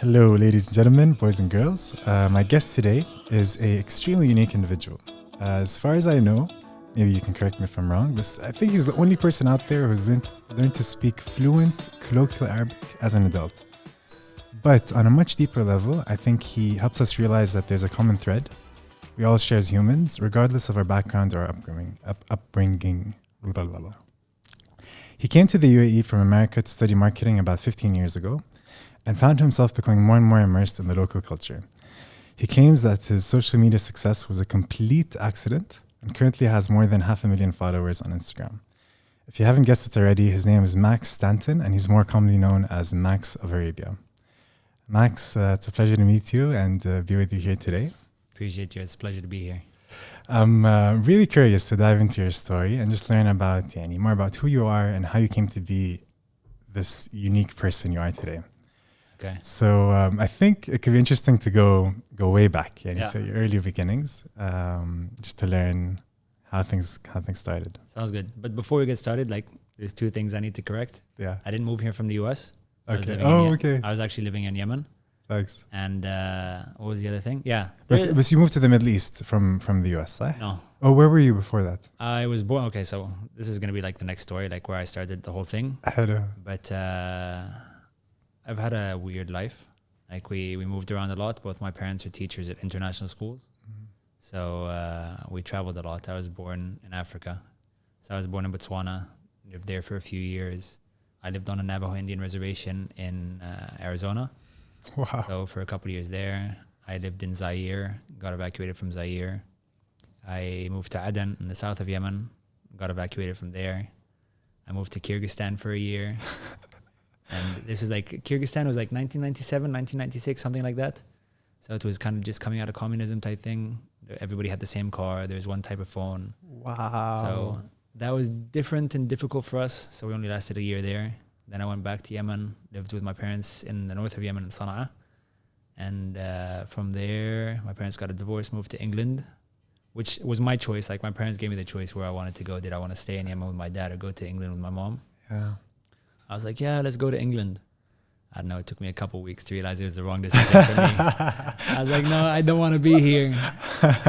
Hello, ladies and gentlemen, boys and girls. My guest today is a extremely unique individual. As far as I know, maybe you can correct me if I'm wrong, but I think he's the only person out there who's learned to speak fluent colloquial Arabic as an adult. But on a much deeper level, I think he helps us realize that there's a common thread we all share as humans, regardless of our background or our upbringing. Blah, blah, blah. He came to the UAE from America to study marketing about 15 years ago and found himself becoming more and more immersed in the local culture. He claims that his social media success was a complete accident and currently has more than 500,000 followers on Instagram. If you haven't guessed it already, his name is Max Stanton, and he's more commonly known as Max of Arabia. Max, it's a pleasure to meet you and be with you here today. Appreciate you. It's a pleasure to be here. I'm really curious to dive into your story and just learn about more about who you are and how you came to be this unique person you are today. Okay. So I think it could be interesting to go way back to your early beginnings, just to learn how things started. Sounds good. But before we get started, there's two things I need to correct. Yeah. I didn't move here from the US. Okay. Okay. I was actually living in Yemen. Thanks. And what was the other thing? Yeah. But you moved to the Middle East from the US, eh? No. Oh, where were you before that? I was born. Okay, so this is gonna be the next story, where I started the whole thing. I know. But I've had a weird life. We moved around a lot. Both my parents are teachers at international schools. Mm-hmm. So we traveled a lot. I was born in Africa. So I was born in Botswana, lived there for a few years. I lived on a Navajo Indian reservation in Arizona. Wow. So for a couple of years there, I lived in Zaire, got evacuated from Zaire. I moved to Aden in the south of Yemen, got evacuated from there. I moved to Kyrgyzstan for a year. And this is Kyrgyzstan was 1997, 1996, something like that. So it was kind of just coming out of communism type thing. Everybody had the same car. There was one type of phone. Wow. So that was different and difficult for us. So we only lasted a year there. Then I went back to Yemen, lived with my parents in the north of Yemen in Sana'a. And from there, my parents got a divorce, moved to England, which was my choice. My parents gave me the choice where I wanted to go. Did I want to stay in Yemen with my dad or go to England with my mom? Yeah. I was like, yeah, let's go to England. I don't know. It took me a couple of weeks to realize it was the wrong decision for me. I was like, no, I don't want to be here.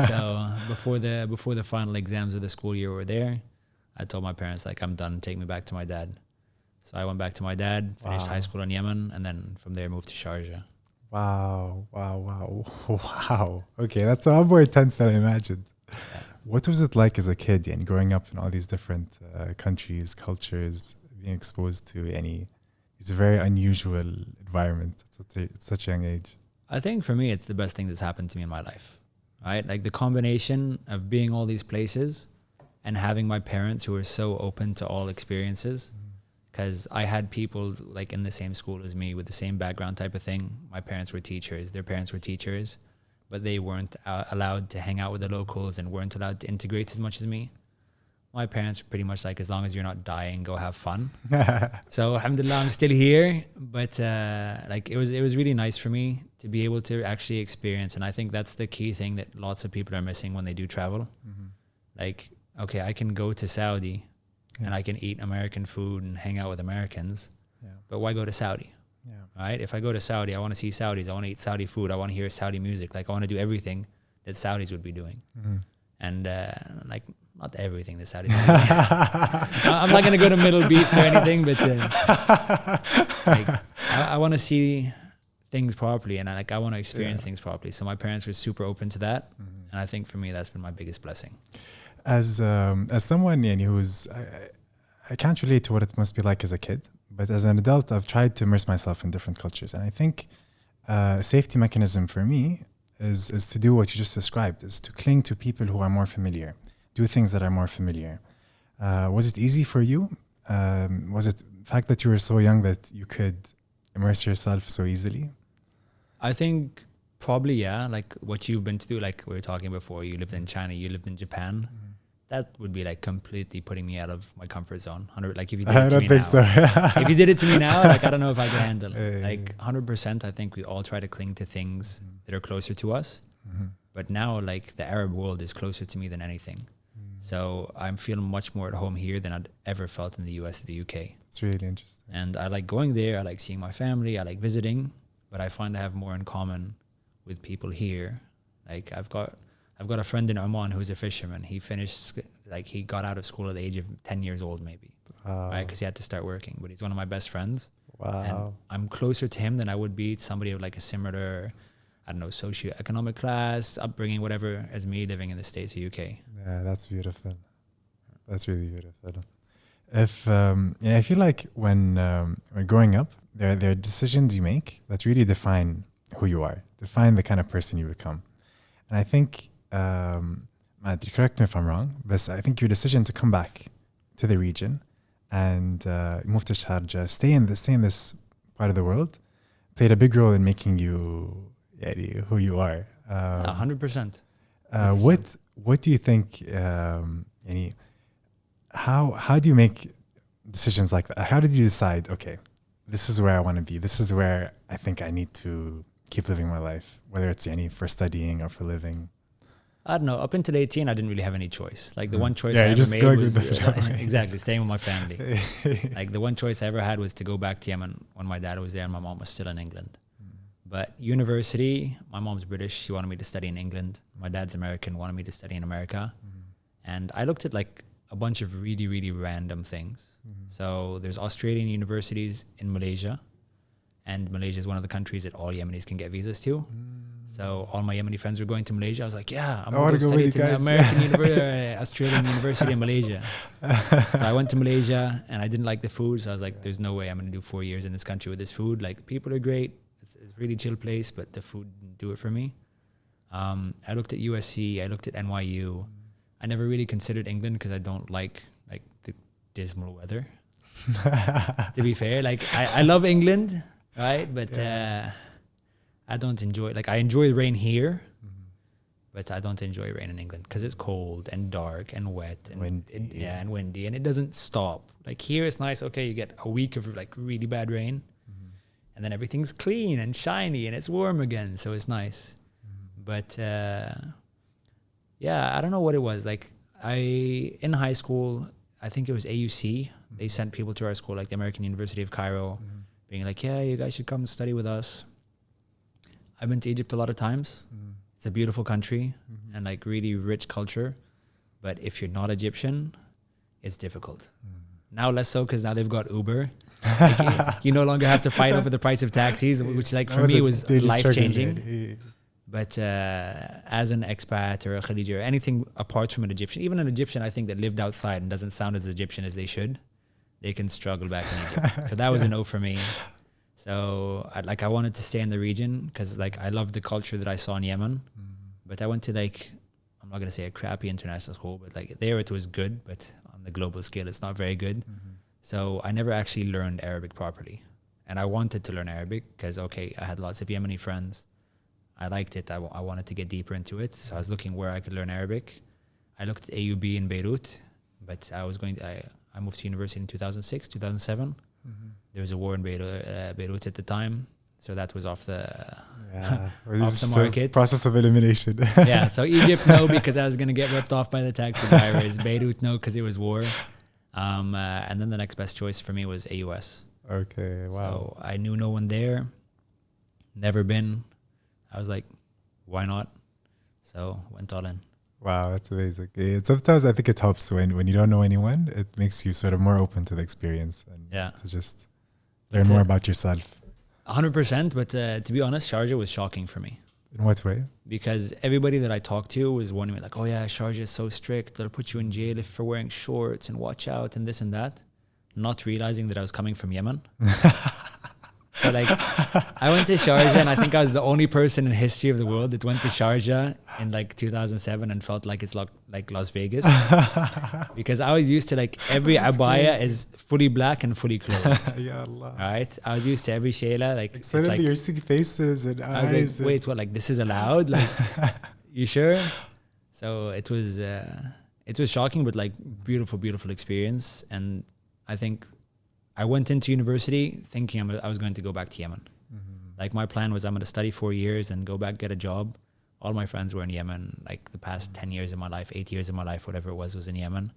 So before the final exams of the school year were there, I told my parents, I'm done. Take me back to my dad. So I went back to my dad, finished high school in Yemen, and then from there moved to Sharjah. Wow. Okay, that's a lot more intense than I imagined. Yeah. What was it like as a kid and growing up in all these different countries, cultures, being exposed to these very unusual environments at such a young age? I think for me, it's the best thing that's happened to me in my life, right? The combination of being all these places and having my parents who were so open to all experiences. Because I had people in the same school as me with the same background type of thing. My parents were teachers, their parents were teachers, but they weren't allowed to hang out with the locals and weren't allowed to integrate as much as me. My parents were pretty much as long as you're not dying, go have fun. So alhamdulillah, I'm still here, but it was really nice for me to be able to actually experience. And I think that's the key thing that lots of people are missing when they do travel. Mm-hmm. Okay, I can go to Saudi. Yeah. And I can eat American food and hang out with Americans. Yeah. But why go to Saudi? Yeah. Right? If I go to Saudi, I want to see Saudis. I want to eat Saudi food. I want to hear Saudi music. I want to do everything that Saudis would be doing. Mm-hmm. And not everything that Saudis would be doing. I'm not going to go to Middle East or anything, but I want to see things properly, and I want to experience things properly. So my parents were super open to that. Mm-hmm. And I think for me, that's been my biggest blessing. As someone who's, I can't relate to what it must be like as a kid, but as an adult, I've tried to immerse myself in different cultures. And I think a safety mechanism for me is to do what you just described, is to cling to people who are more familiar, do things that are more familiar. Was it easy for you? Was it the fact that you were so young that you could immerse yourself so easily? I think probably, yeah. What you've been to do, we were talking before, you lived in China, you lived in Japan. Mm-hmm. That would be completely putting me out of my comfort zone. If you did it to me now, if you did it to me now, I don't know if I can handle it. 100%, I think we all try to cling to things that are closer to us. Mm-hmm. But now, the Arab world is closer to me than anything. Mm-hmm. So I'm feeling much more at home here than I'd ever felt in the US or the UK. It's really interesting. And I like going there. I like seeing my family. I like visiting. but I find I have more in common with people here. Like I've got a friend in Oman who's a fisherman. He he got out of school at the age of 10 years old, maybe, right? Because he had to start working. But he's one of my best friends. Wow. And I'm closer to him than I would be to somebody of like a similar, I don't know, socioeconomic class, upbringing, whatever, as me living in the States or UK. Yeah, that's beautiful. That's really beautiful. I feel like when growing up, there are decisions you make that really define who you are, define the kind of person you become. And I think, correct me if I'm wrong, but I think your decision to come back to the region and move to Sharjah, stay in this part of the world, played a big role in making you who you are. 100%. What do you think? How do you make decisions like that? How did you decide? Okay, this is where I want to be. This is where I think I need to keep living my life, whether it's for studying or for living. I don't know. Up until 18, I didn't really have any choice. Like the one choice I you ever just made go was with the flow. exactly staying with my family. Like the one choice I ever had was to go back to Yemen when my dad was there and my mom was still in England. But university, my mom's British. She wanted me to study in England. My dad's American, wanted me to study in America. And I looked at like a bunch of really, really random things. So there's Australian universities in Malaysia. And Malaysia is one of the countries that all Yemenis can get visas to. So all my Yemeni friends were going to Malaysia. I was like, yeah, I'm going to go study to the American Australian University in Malaysia. So I went to Malaysia and I didn't like the food. So I was like, there's no way I'm going to do 4 years in this country with this food. Like the people are great. It's a really chill place, but the food didn't do it for me. I looked at USC. I looked at NYU. I never really considered England because I don't like the dismal weather. To be fair, like I love England, right? But I don't enjoy, I enjoy rain here, but I don't enjoy rain in England because it's cold and dark and wet and windy. And windy, and it doesn't stop. Like here it's nice. Okay, you get a week of like really bad rain, and then everything's clean and shiny and it's warm again. So it's nice. But I don't know what it was. Like in high school, I think it was AUC. They sent people to our school, like the American University of Cairo, being like, yeah, you guys should come study with us. I've been to Egypt a lot of times. It's a beautiful country and like really rich culture. But if you're not Egyptian, it's difficult. Now less so because now they've got Uber. Like you no longer have to fight over the price of taxis, which like for me was life-changing. But as an expat or a Khaliji or anything apart from an Egyptian, even an Egyptian I think that lived outside and doesn't sound as Egyptian as they should, they can struggle back in Egypt. So that was a no for me. So I wanted to stay in the region because like I loved the culture that I saw in Yemen. But I went to I'm not going to say a crappy international school, but like there it was good, but on the global scale it's not very good. So I never actually learned Arabic properly. And I wanted to learn Arabic because, okay, I had lots of Yemeni friends. I liked it. I wanted to get deeper into it. So I was looking where I could learn Arabic. I looked at AUB in Beirut, but I moved to university in 2006, 2007. There was a war in Beirut at the time. So that was off the market. Process of elimination. Yeah, so Egypt, no, because I was going to get ripped off by the taxi drivers. Beirut, no, because it was war. And then the next best choice for me was AUS. Okay, wow. So I knew no one there, never been. I was like, why not? So went all in. Wow, that's amazing. Sometimes I think it helps when you don't know anyone. It makes you sort of more open to the experience and to just learn more about yourself. 100%, but to be honest, Sharjah was shocking for me. In what way? Because everybody that I talked to was warning me like, oh yeah, Sharjah is so strict. They'll put you in jail if for wearing shorts and watch out and this and that. Not realizing that I was coming from Yemen. So like I went to Sharjah and I think I was the only person in history of the world that went to Sharjah in like 2007 and felt like it's like Las Vegas. Because I was used to like every abaya is fully black and fully closed. Ya Allah. Right? I was used to every shayla like suddenly you're seeing faces and eyes. I was like, wait, what, like this is allowed? Like you sure? So it was shocking but like beautiful experience. And I think I went into university thinking I was going to go back to Yemen. Like my plan was I'm going to study 4 years and go back, get a job. All my friends were in Yemen, like the past 10 years of my life, 8 years of my life, whatever it was in Yemen.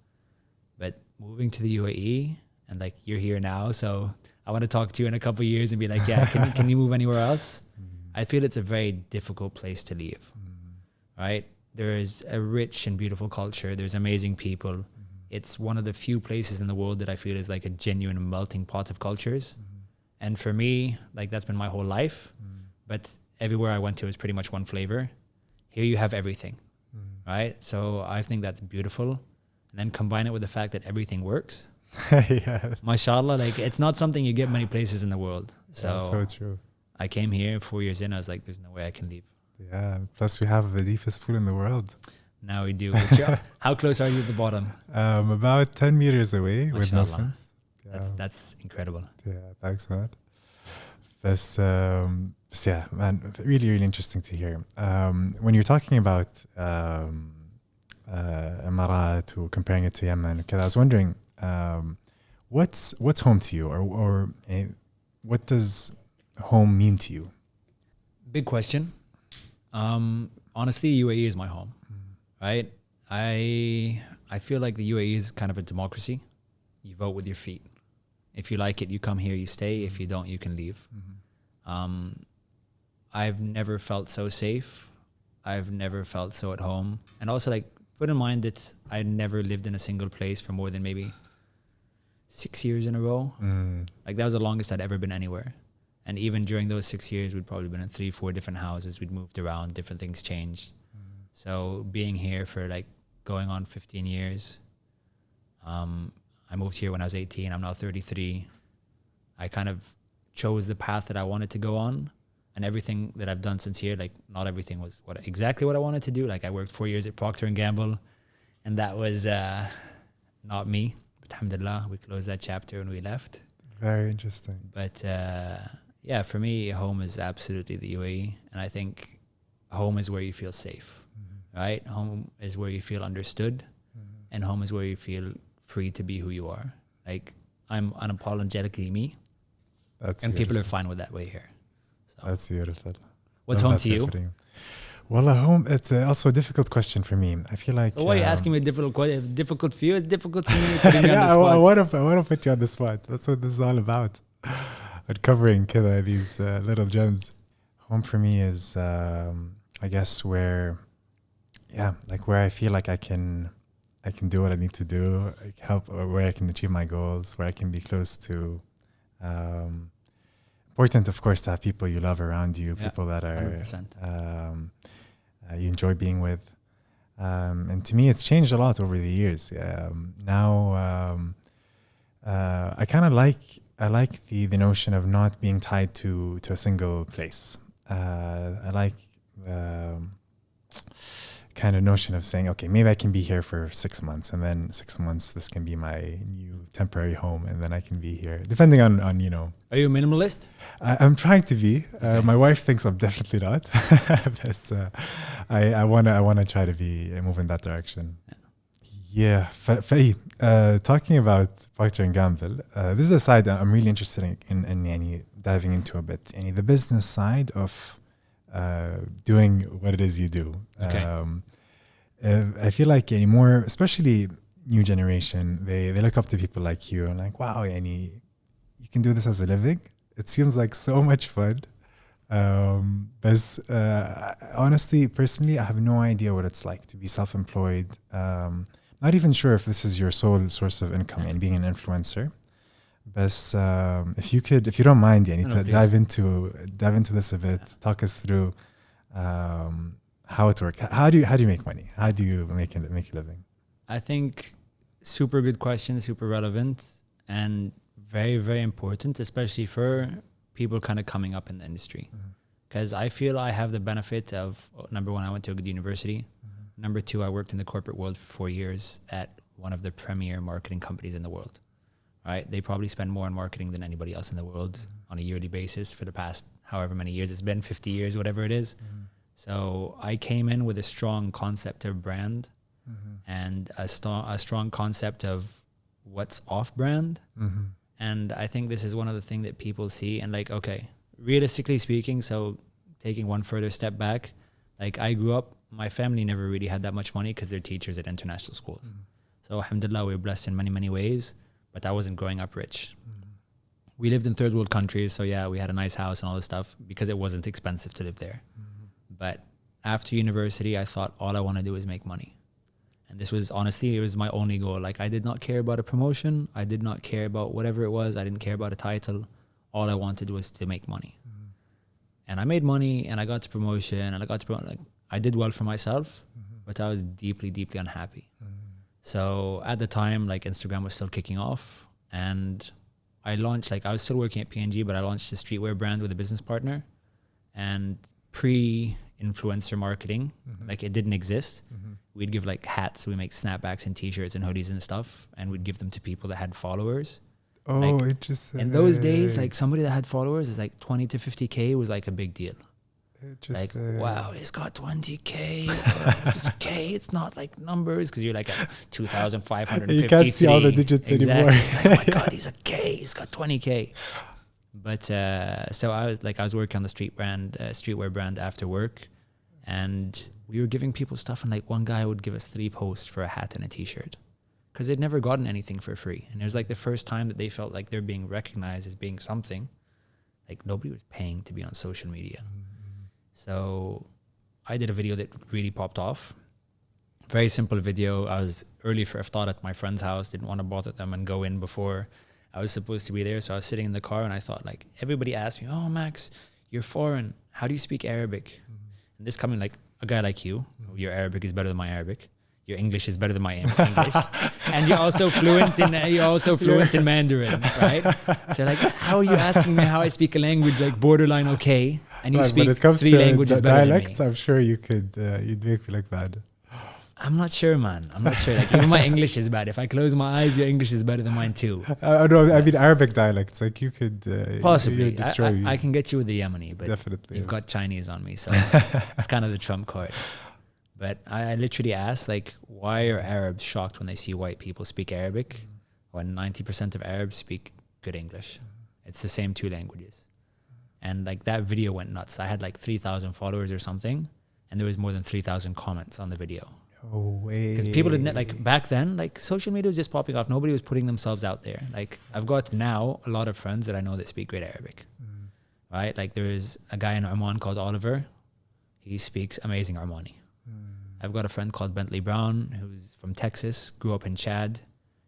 But moving to the UAE and like you're here now, so I want to talk to you in a couple of years and be like, yeah, can you move anywhere else? I feel it's a very difficult place to leave, right? There is a rich and beautiful culture. There's amazing people. It's one of the few places in the world that I feel is like a genuine melting pot of cultures. And for me, like that's been my whole life. But everywhere I went to is pretty much one flavor. Here you have everything, right? So I think that's beautiful. And then combine it with the fact that everything works. Yeah. Mashallah, like it's not something you get many places in the world. Yeah, so true. I came here 4 years in. I was like, there's no way I can leave. Yeah. Plus, we have the deepest pool in the world. Now we do. How close are you at the bottom? About 10 meters away with no fins. That's incredible. Yeah, thanks for that. That's, yeah, man, really, really interesting to hear. When you're talking about Emirat or comparing it to Yemen, I was wondering, what's home to you, or what does home mean to you? Big question. Honestly, UAE is my home, right? I feel like the UAE is kind of a democracy. You vote with your feet. If you like it, you come here, you stay. If you don't, you can leave. I've never felt so safe. I've never felt so at home. And also, like, put in mind that I never lived in a single place for more than maybe 6 years in a row. Like, that was the longest I'd ever been anywhere. And even during those 6 years, we'd probably been in 3-4 different houses. We'd moved around, different things changed. So being here for like going on 15 years, I moved here when I was 18. I'm now 33. I kind of chose the path that I wanted to go on, and everything that I've done since here, like not everything was exactly what I wanted to do. Like I worked 4 years at Procter & Gamble, and that was not me. But alhamdulillah, we closed that chapter and we left. Very interesting. But yeah, for me, home is absolutely the UAE. And I think home is where you feel safe, right? Home is where you feel understood, and home is where you feel free to be who you are. Like I'm unapologetically me. That's and beautiful. People are fine with that way here. So. That's beautiful. What's home to you? Well, home, it's also a difficult question for me. I feel like... So why are you asking me difficult for you? It's difficult for me. Putting me yeah, on the spot. I want to put you on the spot. That's what this is all about. Uncovering these little gems. Home for me is, I guess, where I feel like I can do what I need to do, like help, or where I can achieve my goals, where I can be close to... important, of course, to have people you love around you, people that are you enjoy being with. And to me, it's changed a lot over the years. Now, I kind of like the notion of not being tied to a single place. I like kind of notion of saying, okay, maybe I can be here for 6 months, and then 6 months this can be my new temporary home, and then I can be here depending on Are you a minimalist? I'm trying to be. Okay. My wife thinks I'm definitely not. But I wanna try to be move in that direction. Yeah. Talking about Procter & Gamble, this is a side that I'm really interested in diving into a bit. The business side of doing what it is you do. Okay. I feel like anymore, especially new generation, they look up to people like you and like, wow, you can do this as a living. It seems like so much fun. But honestly, personally, I have no idea what it's like to be self-employed. Not even sure if this is your sole source of income and being an influencer. But if you don't mind, dive into this a bit. Talk us through how it works. How do you make money? How do you make a living? I think super good question, super relevant, and very, very important, especially for people kind of coming up in the industry. Because I feel I have the benefit of, number one, I went to a good university. Number two, I worked in the corporate world for 4 years at one of the premier marketing companies in the world. Right? They probably spend more on marketing than anybody else in the world on a yearly basis for the past however many years it's been, 50 years, whatever it is. So I came in with a strong concept of brand and a strong concept of what's off brand. And I think this is one of the things that people see and like, okay, realistically speaking, so taking one further step back, like I grew up, my family never really had that much money because they're teachers at international schools. So alhamdulillah, we're blessed in many, many ways. But I wasn't growing up rich. we lived in third world countries. So yeah, we had a nice house and all this stuff because it wasn't expensive to live there. But after university, I thought all I want to do is make money. And this was honestly, it was my only goal. Like I did not care about a promotion. I did not care about whatever it was. I didn't care about a title. All I wanted was to make money. And I made money and I got to promotion and I got to like I did well for myself, but I was deeply, deeply unhappy. So at the time, like Instagram was still kicking off and I launched, like I was still working at P&G, but I launched a streetwear brand with a business partner and pre-influencer marketing, like it didn't exist. We'd give like hats, we make snapbacks and t-shirts and hoodies and stuff. And we'd give them to people that had followers. Oh, like, interesting. In those days, like somebody that had followers is like 20 to 50K was like a big deal. Like, wow, he's got 20K. K, it's not like numbers because you're like at 2,553. You can't see all the digits anymore. It's like, oh my God, he's a K. He's got 20K. But so I was working on the streetwear brand after work, and we were giving people stuff, and like one guy would give us 3 posts for a hat and a t-shirt because they'd never gotten anything for free. And it was like the first time that they felt like they're being recognized as being something. Like nobody was paying to be on social media. So I did a video that really popped off. Very simple video. I was early for iftar at my friend's house, didn't want to bother them and go in before I was supposed to be there. So I was sitting in the car and I thought, like, everybody asked me, oh, Max, you're foreign. How do you speak Arabic? And this coming like a guy like you, your Arabic is better than my Arabic. Your English is better than my English. And you're also fluent in Mandarin, right? So like, how are you asking me how I speak a language like borderline okay? And you speak 3 languages better dialects, than me. I'm sure you could, you'd make me look bad. I'm not sure, man. I'm not sure. Like, even my English is bad. If I close my eyes, your English is better than mine too. No, I mean Arabic dialects. Like you could possibly destroy me. I can get you with the Yemeni, but Definitely, you've got Chinese on me, so it's kind of the trump card. But I literally asked, like, why are Arabs shocked when they see white people speak Arabic when 90% of Arabs speak good English? It's the same 2 languages. And like that video went nuts. I had like 3,000 followers or something, and there was more than 3,000 comments on the video. No way. Because people didn't, like back then, like social media was just popping off. Nobody was putting themselves out there. Like I've got now a lot of friends that I know that speak great Arabic, right? Like there is a guy in Oman called Oliver. He speaks amazing Omani. I've got a friend called Bentley Brown who's from Texas, grew up in Chad.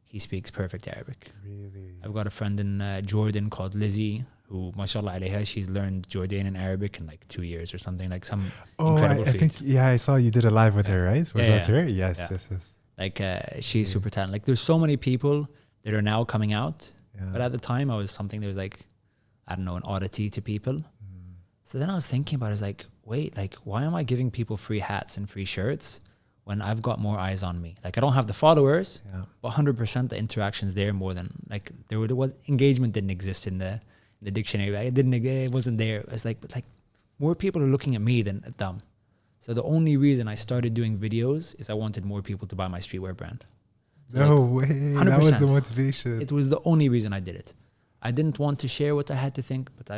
He speaks perfect Arabic. Really? I've got a friend in Jordan called Lizzie who, mashallah alayha, she's learned Jordanian Arabic in like 2 years or something, like some incredible feat. I think, I saw you did a live with her, right? Was that her? Yes, yes. Like she's super talented. Like there's so many people that are now coming out. But at the time I was something that was like, I don't know, an oddity to people. So then I was thinking about it, I was like, wait, like, why am I giving people free hats and free shirts when I've got more eyes on me? Like, I don't have the followers, but 100% the interaction's there more than, like, there was engagement didn't exist in the dictionary. It wasn't there. It's like, but like, more people are looking at me than at them. So the only reason I started doing videos is I wanted more people to buy my streetwear brand. So no way. 100%. That was the motivation. It was the only reason I did it. I didn't want to share what I had to think, but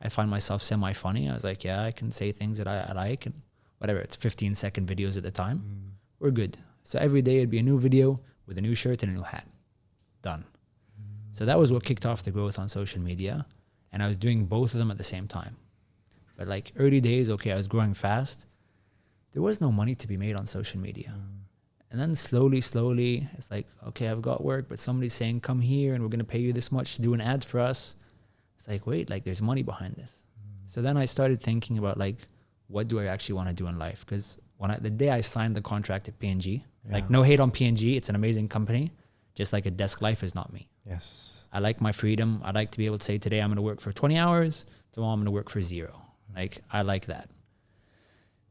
I find myself semi-funny. I was like, I can say things that I like and whatever. It's 15-second videos at the time. We're good. So every day it'd be a new video with a new shirt and a new hat. Done. So that was what kicked off the growth on social media. And I was doing both of them at the same time. But like early days, I was growing fast. There was no money to be made on social media. And then slowly, it's like, okay, I've got work, but somebody's saying, come here and we're going to pay you this much to do an ad for us. It's like, wait, like there's money behind this. So then I started thinking about like, what do I actually want to do in life? Because the day I signed the contract at P&G, like no hate on P&G, it's an amazing company. Just like a desk life is not me. Yes. I like my freedom. I like to be able to say today I'm going to work for 20 hours. Tomorrow I'm going to work for 0. Like I like that.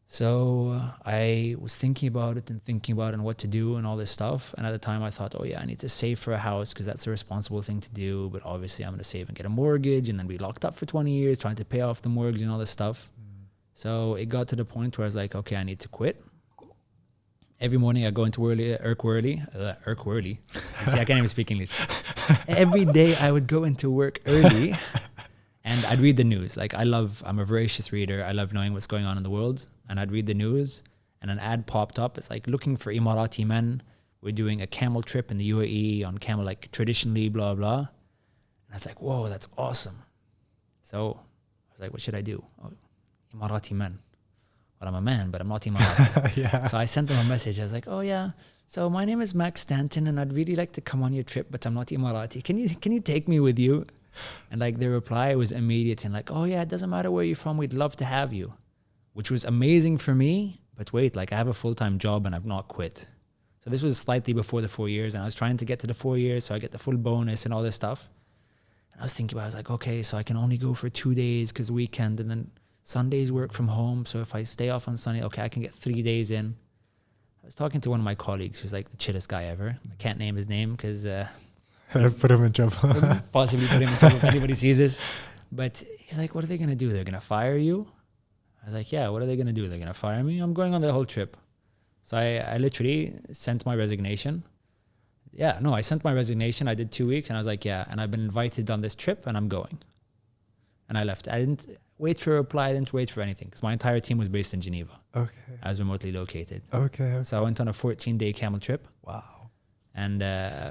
So I was thinking about it and what to do and all this stuff. And at the time I thought, I need to save for a house because that's a responsible thing to do. But obviously I'm going to save and get a mortgage and then be locked up for 20 years trying to pay off the mortgage and all this stuff. So it got to the point where I was like, okay, I need to quit. Every morning I go into early. You see, I can't even speak English. Every day I would go into work early and I'd read the news. Like I'm a voracious reader. I love knowing what's going on in the world. And I'd read the news and an ad popped up. It's like looking for Emirati men. We're doing a camel trip in the UAE on camel, like traditionally, blah, blah. And I was like, whoa, that's awesome. So I was like, what should I do? Oh, Emirati man. Well, I'm a man, but I'm not Emirati. Yeah. So I sent them a message. I was like, oh yeah, so my name is Max Stanton and I'd really like to come on your trip, but I'm not Emirati. Can you take me with you? And like their reply was immediate and like, oh yeah, it doesn't matter where you're from. We'd love to have you, which was amazing for me. But wait, like I have a full-time job and I've not quit. So this was slightly before the 4 years and I was trying to get to the 4 years so I get the full bonus and all this stuff. And I was thinking about, I was like, okay, so I can only go for 2 days because weekend and then Sundays work from home. So if I stay off on Sunday, okay, I can get 3 days in. I was talking to one of my colleagues who's like the chillest guy ever. I can't name his name because put him in trouble. possibly put him in trouble if anybody sees this. But he's like, what are they going to do? They're going to fire you? I was like, yeah, what are they going to do? They're going to fire me? I'm going on the whole trip. So I literally sent my resignation. Yeah, no, I sent my resignation. I did 2 weeks and I was like, yeah, and I've been invited on this trip and I'm going. And I left. I didn't wait for a reply. I didn't wait for anything because my entire team was based in Geneva. Okay. I was remotely located. Okay. So I went on a 14-day camel trip. Wow. And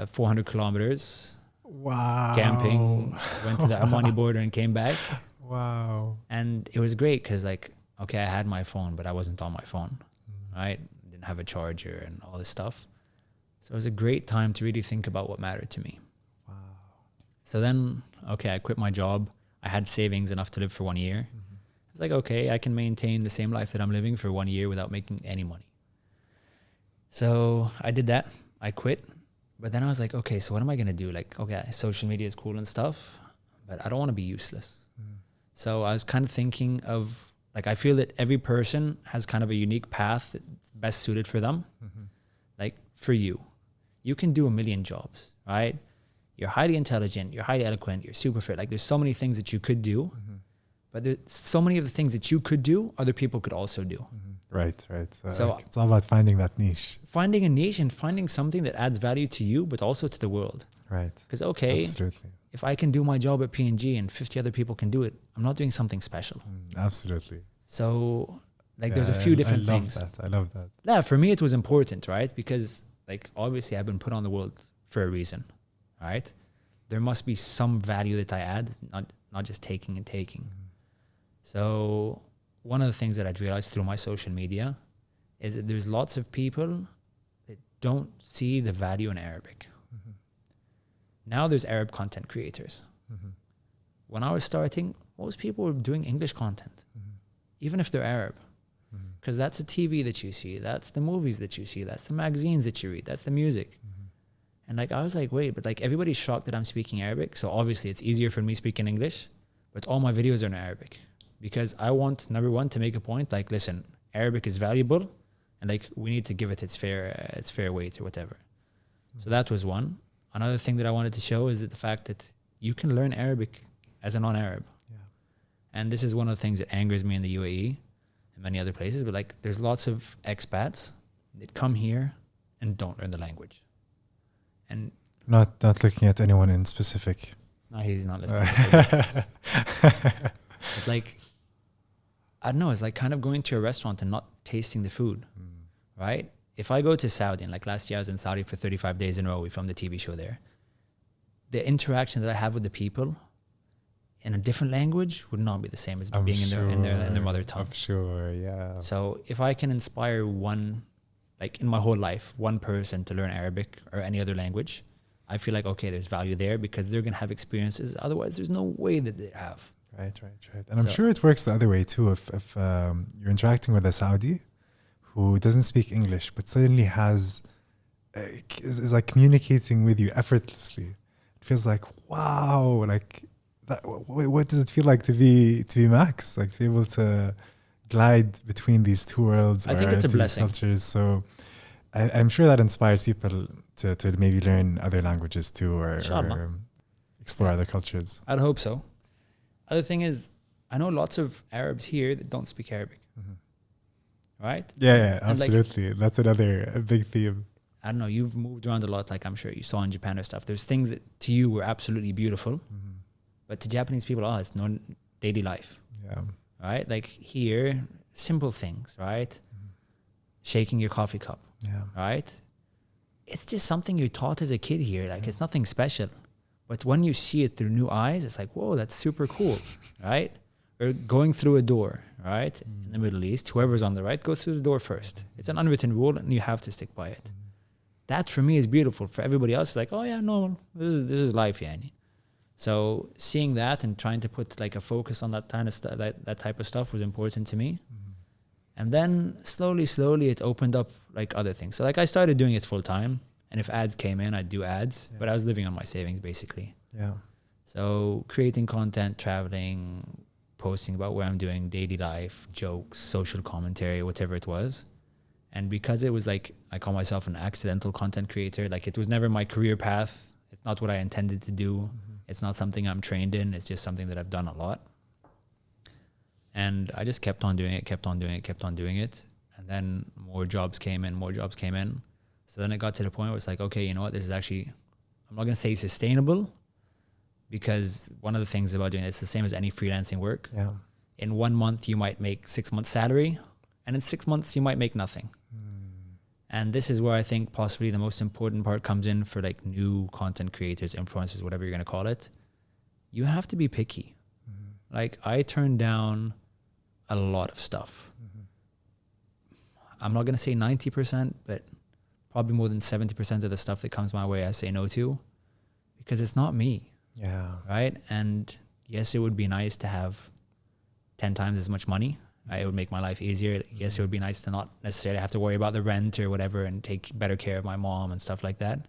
400 kilometers. Wow. Camping. Went to the Omani border and came back. Wow. And it was great because like, okay, I had my phone, but I wasn't on my phone, right? Didn't have a charger and all this stuff. So it was a great time to really think about what mattered to me. Wow. So then, okay, I quit my job. I had savings enough to live for 1 year. It's like, okay, I can maintain the same life that I'm living for 1 year without making any money. So I did that. I quit. But then I was like, okay, so what am I going to do? Like, okay, social media is cool and stuff, but I don't want to be useless. So I was kind of thinking of, like, I feel that every person has kind of a unique path that's best suited for them. Like, for you, you can do a million jobs, right? You're highly intelligent, you're highly eloquent, you're super fit. Like, there's so many things that you could do, but there's so many of the things that you could do, other people could also do. Right. So like, it's all about finding that niche. Finding a niche and finding something that adds value to you, but also to the world. Right. Because, okay, Absolutely. if I can do my job at P&G and 50 other people can do it, I'm not doing something special. Absolutely. So, like, there's a few different things. I love that. Yeah, for me, it was important, right? Because, like, obviously, I've been put on the world for a reason, right? There must be some value that I add, not just taking and taking. So, one of the things that I'd realized through my social media is that there's lots of people that don't see the value in Arabic. Now there's Arab content creators. When I was starting, most people were doing English content, even if they're Arab. Because that's the TV that you see, that's the movies that you see, that's the magazines that you read, that's the music. And like, I was like, wait, but like everybody's shocked that I'm speaking Arabic. So obviously it's easier for me speaking English, but all my videos are in Arabic. Because I want, number one, to make a point, like, listen, Arabic is valuable and like we need to give it its fair weight or whatever. So that was one. Another thing that I wanted to show is that the fact that you can learn Arabic as a non-Arab. And this is one of the things that angers me in the UAE and many other places, but like there's lots of expats that come here and don't learn the language. And not looking at anyone in specific. No, he's not listening. It's like, I don't know, it's like kind of going to a restaurant and not tasting the food, right? If I go to Saudi, and like last year I was in Saudi for 35 days in a row, we filmed the TV show there. The interaction that I have with the people in a different language would not be the same as being in their mother tongue. I'm sure, yeah. So if I can inspire one, like in my whole life, one person to learn Arabic or any other language, I feel like, okay, there's value there because they're going to have experiences. Otherwise, there's no way that they have. Right. And I'm sure it works the other way too. If you're interacting with a Saudi who doesn't speak English, but suddenly is like communicating with you effortlessly, it feels like, wow, like that, what does it feel like to be Max? Like to be able to glide between these two worlds. I think it's a blessing. Cultures. So I'm sure that inspires people to maybe learn other languages too, or explore other cultures. I'd hope so. Other thing is, I know lots of Arabs here that don't speak Arabic. Right? Yeah, absolutely. Like, that's another big theme. I don't know, you've moved around a lot, like I'm sure you saw in Japan or stuff. There's things that to you were absolutely beautiful, but to Japanese people, it's no daily life. Yeah. Right? Like here, simple things, right? Shaking your coffee cup. Yeah. Right? It's just something you're taught as a kid here. Like it's nothing special. But when you see it through new eyes, it's like, whoa, that's super cool, right? Or going through a door, right? In the Middle East, whoever's on the right goes through the door first. It's an unwritten rule and you have to stick by it. That for me is beautiful. For everybody else, it's like, oh yeah, normal. This is life, yani. So seeing that and trying to put like a focus on that kind of that type of stuff was important to me. And then slowly, it opened up like other things. So like I started doing it full time. And if ads came in, I'd do ads. But I was living on my savings basically. Yeah. So creating content, traveling, posting about where I'm doing, daily life, jokes, social commentary, whatever it was. And because it was like, I call myself an accidental content creator. Like it was never my career path. It's not what I intended to do. It's not something I'm trained in. It's just something that I've done a lot. And I just kept on doing it. And then more jobs came in. So then it got to the point where it's like, okay, you know what? This is actually, I'm not going to say sustainable, because one of the things about doing it, it's the same as any freelancing work. Yeah. In 1 month, you might make 6 months salary, and in 6 months, you might make nothing. And this is where I think possibly the most important part comes in for like new content creators, influencers, whatever you're going to call it. You have to be picky. Like I turned down a lot of stuff. I'm not going to say 90%, but probably more than 70% of the stuff that comes my way, I say no to, because it's not me. Yeah. Right. And yes, it would be nice to have 10 times as much money. It would make my life easier. Yes, it would be nice to not necessarily have to worry about the rent or whatever and take better care of my mom and stuff like that.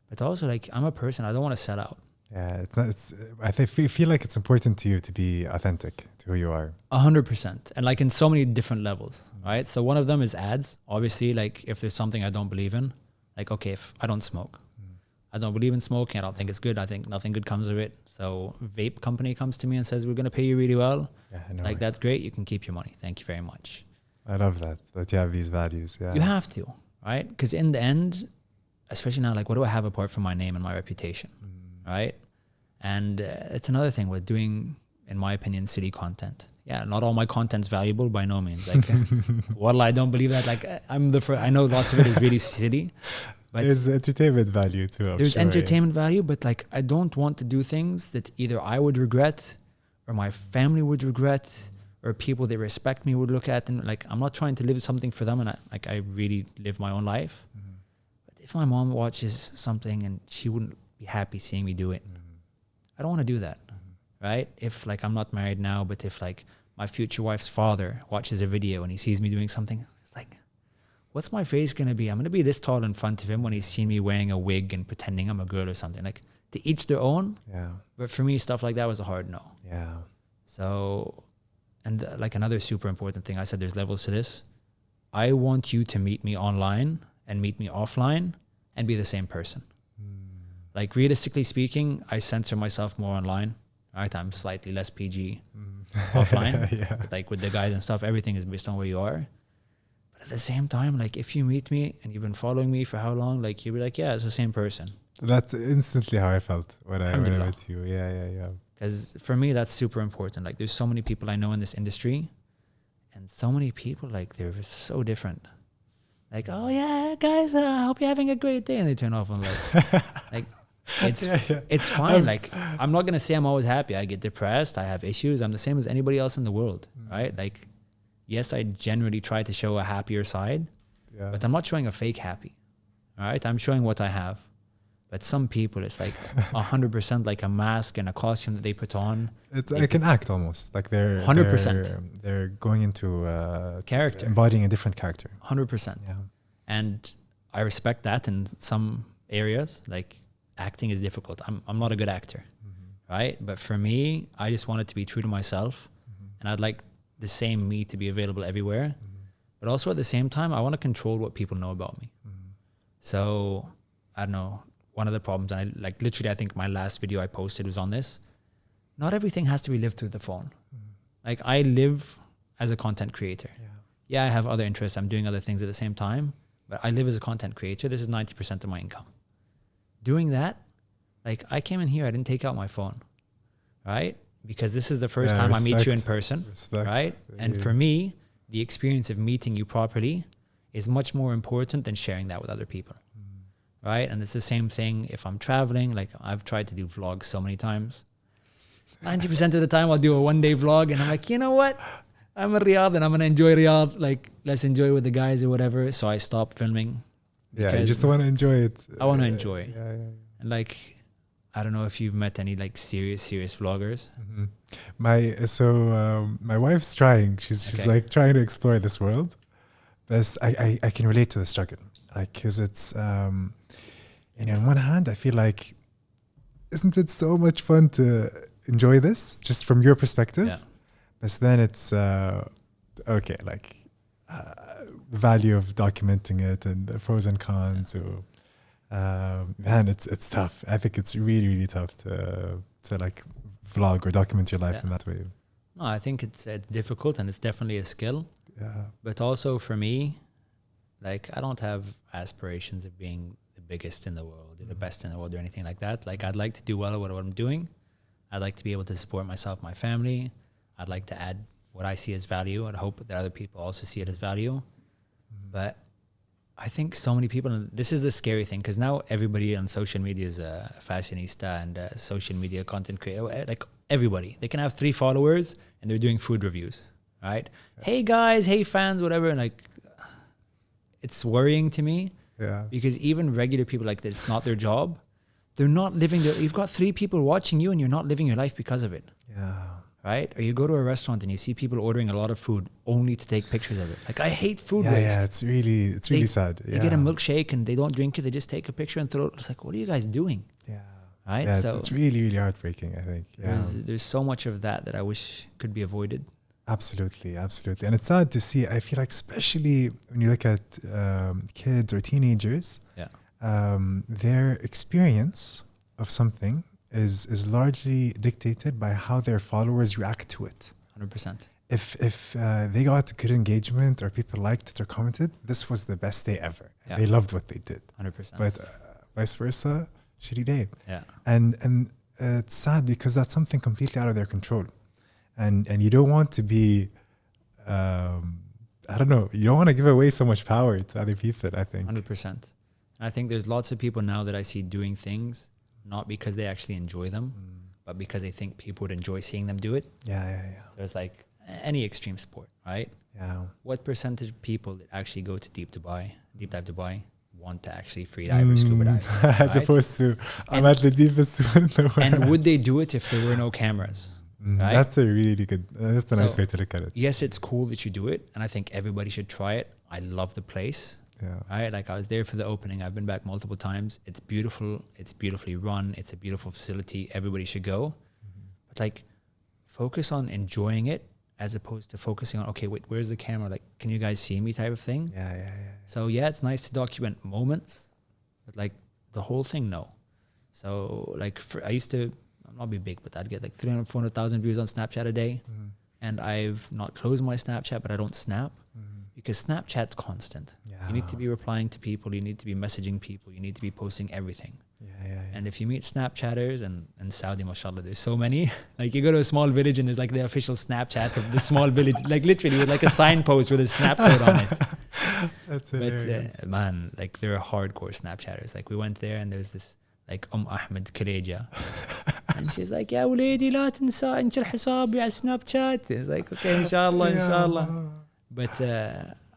But also, like, I'm a person, I don't want to sell out. Yeah, I feel like it's important to you to be authentic to who you are. 100%. And like in so many different levels, right? So one of them is ads. Obviously, like if there's something I don't believe in, like, okay, if I don't smoke, I don't believe in smoking. I don't think it's good. I think nothing good comes of it. So vape company comes to me and says, we're going to pay you really well. Yeah, like, that's great. You can keep your money. Thank you very much. I love that you have these values. Yeah. You have to, right? Because in the end, especially now, like, what do I have apart from my name and my reputation, right? And it's another thing with doing, in my opinion, city content. Yeah, not all my content's valuable by no means. Like, well, I don't believe that. Like, I know lots of it is really city. But there's entertainment value too. There's entertainment value, but like I don't want to do things that either I would regret or my family would regret or people that respect me would look at. And like, I'm not trying to live something for them. And I really live my own life. But if my mom watches something and she wouldn't be happy seeing me do it, I don't want to do that. Right? If like I'm not married now, but if like my future wife's father watches a video and he sees me doing something, it's like, what's my face going to be? I'm going to be this tall in front of him when he's seen me wearing a wig and pretending I'm a girl or something. Like, to each their own. Yeah. But for me, stuff like that was a hard no. Yeah. So, and like another super important thing, I said there's levels to this. I want you to meet me online and meet me offline and be the same person. Like, realistically speaking, I censor myself more online. Right? I'm slightly less PG offline. Yeah. But like with the guys and stuff, everything is based on where you are. At the same time, like if you meet me and you've been following me for how long, like you'll be like, yeah, it's the same person. That's instantly how I felt when I met you. Yeah. Because for me, that's super important. Like there's so many people I know in this industry and so many people, like they're so different. Like, oh yeah, guys, I hope you're having a great day. And they turn off and like it's fine. Like I'm not going to say I'm always happy. I get depressed. I have issues. I'm the same as anybody else in the world, right? Like, yes, I generally try to show a happier side, but I'm not showing a fake happy. All right. I'm showing what I have. But some people, it's like 100% like a mask and a costume that they put on. I can act almost like they're 100%. They're going into character, embodying a different character. 100%. Yeah. And I respect that in some areas. Like acting is difficult. I'm not a good actor, right? But for me, I just wanted to be true to myself, and I'd like the same me to be available everywhere. But also at the same time, I want to control what people know about me. So I don't know. One of the problems, and I like literally, I think my last video I posted was on this. Not everything has to be lived through the phone. Like I live as a content creator. Yeah, I have other interests. I'm doing other things at the same time, but I live as a content creator. This is 90% of my income. Doing that, like I came in here, I didn't take out my phone, right? Because this is the first time I meet you in person, right? And for me, the experience of meeting you properly is much more important than sharing that with other people. right? And it's the same thing if I'm traveling. Like I've tried to do vlogs so many times. 90% of the time I'll do a 1-day vlog and I'm like, you know what? I'm in Riyadh and I'm gonna enjoy Riyadh. Like let's enjoy with the guys or whatever. So I stopped filming. Yeah, you just want to enjoy it. I want to enjoy. Yeah. And like, I don't know if you've met any like serious vloggers. Mm-hmm. My wife's trying. She's like trying to explore this world. But I can relate to the struggle. Like, cause it's on one hand, I feel like, isn't it so much fun to enjoy this just from your perspective? Yeah. But then it's okay, like the value of documenting it and the pros and cons. So, man, it's tough. I think it's really, really tough to like vlog or document your life in that way. No, I think it's difficult and it's definitely a skill. Yeah. But also for me, like I don't have aspirations of being the biggest in the world or the best in the world or anything like that. Like I'd like to do well at what I'm doing. I'd like to be able to support myself, my family. I'd like to add what I see as value. I'd hope that other people also see it as value. But I think so many people, and this is the scary thing, because now everybody on social media is a fashionista and a social media content creator. Like everybody, they can have 3 followers and they're doing food reviews, right? Yeah. Hey guys, hey fans, whatever. And like, it's worrying to me. Yeah. Because even regular people, like it's not their job. They're not living their, you've got 3 people watching you and you're not living your life because of it. Yeah. Right? Or you go to a restaurant and you see people ordering a lot of food only to take pictures of it. Like I hate food waste. Yeah, it's really sad. They get a milkshake and they don't drink it. They just take a picture and throw it. It's like, what are you guys doing? Yeah. Right? Yeah, so it's really, really heartbreaking, I think. Yeah. There's so much of that I wish could be avoided. Absolutely. And it's sad to see. I feel like especially when you look at kids or teenagers, their experience of something is largely dictated by how their followers react to it. 100%. If they got good engagement or people liked it or commented, this was the best day ever. Yeah. They loved what they did. 100%. But vice versa, shitty day. Yeah. And it's sad because that's something completely out of their control. And you don't want to be, I don't know, you don't want to give away so much power to other people, I think. 100%. I think there's lots of people now that I see doing things not because they actually enjoy them, but because they think people would enjoy seeing them do it. Yeah. So it's like any extreme sport, right? Yeah. What percentage of people that actually go to deep dive Dubai, want to actually free dive or scuba dive? As opposed to, I'm at the deepest one in the world. And would they do it if there were no cameras? Right? That's a really good, that's a nice way to look at it. Yes, it's cool that you do it. And I think everybody should try it. I love the place. Yeah. Right. Like I was there for the opening. I've been back multiple times. It's beautiful. It's beautifully run. It's a beautiful facility. Everybody should go. But like, focus on enjoying it as opposed to focusing on, okay, wait, where's the camera? Like, can you guys see me type of thing? Yeah. So yeah, it's nice to document moments, but like the whole thing, no. So like I used to not be big, but I'd get like 300, 400,000 views on Snapchat a day. And I've not closed my Snapchat, but I don't snap. Because Snapchat's constant. Yeah. You need to be replying to people. You need to be messaging people. You need to be posting everything. Yeah. And if you meet Snapchatters, and Saudi, mashallah, there's so many. Like you go to a small village and there's like the official Snapchat of the small village, like literally with like a signpost with a snap code on it. That's hilarious. But man, like they're hardcore Snapchatters. Like we went there and there's this like Ahmed Kaleja. And she's like, يا وليدي لا تنسى انشر حسابي على سناب شات. It's like, okay, inshallah. But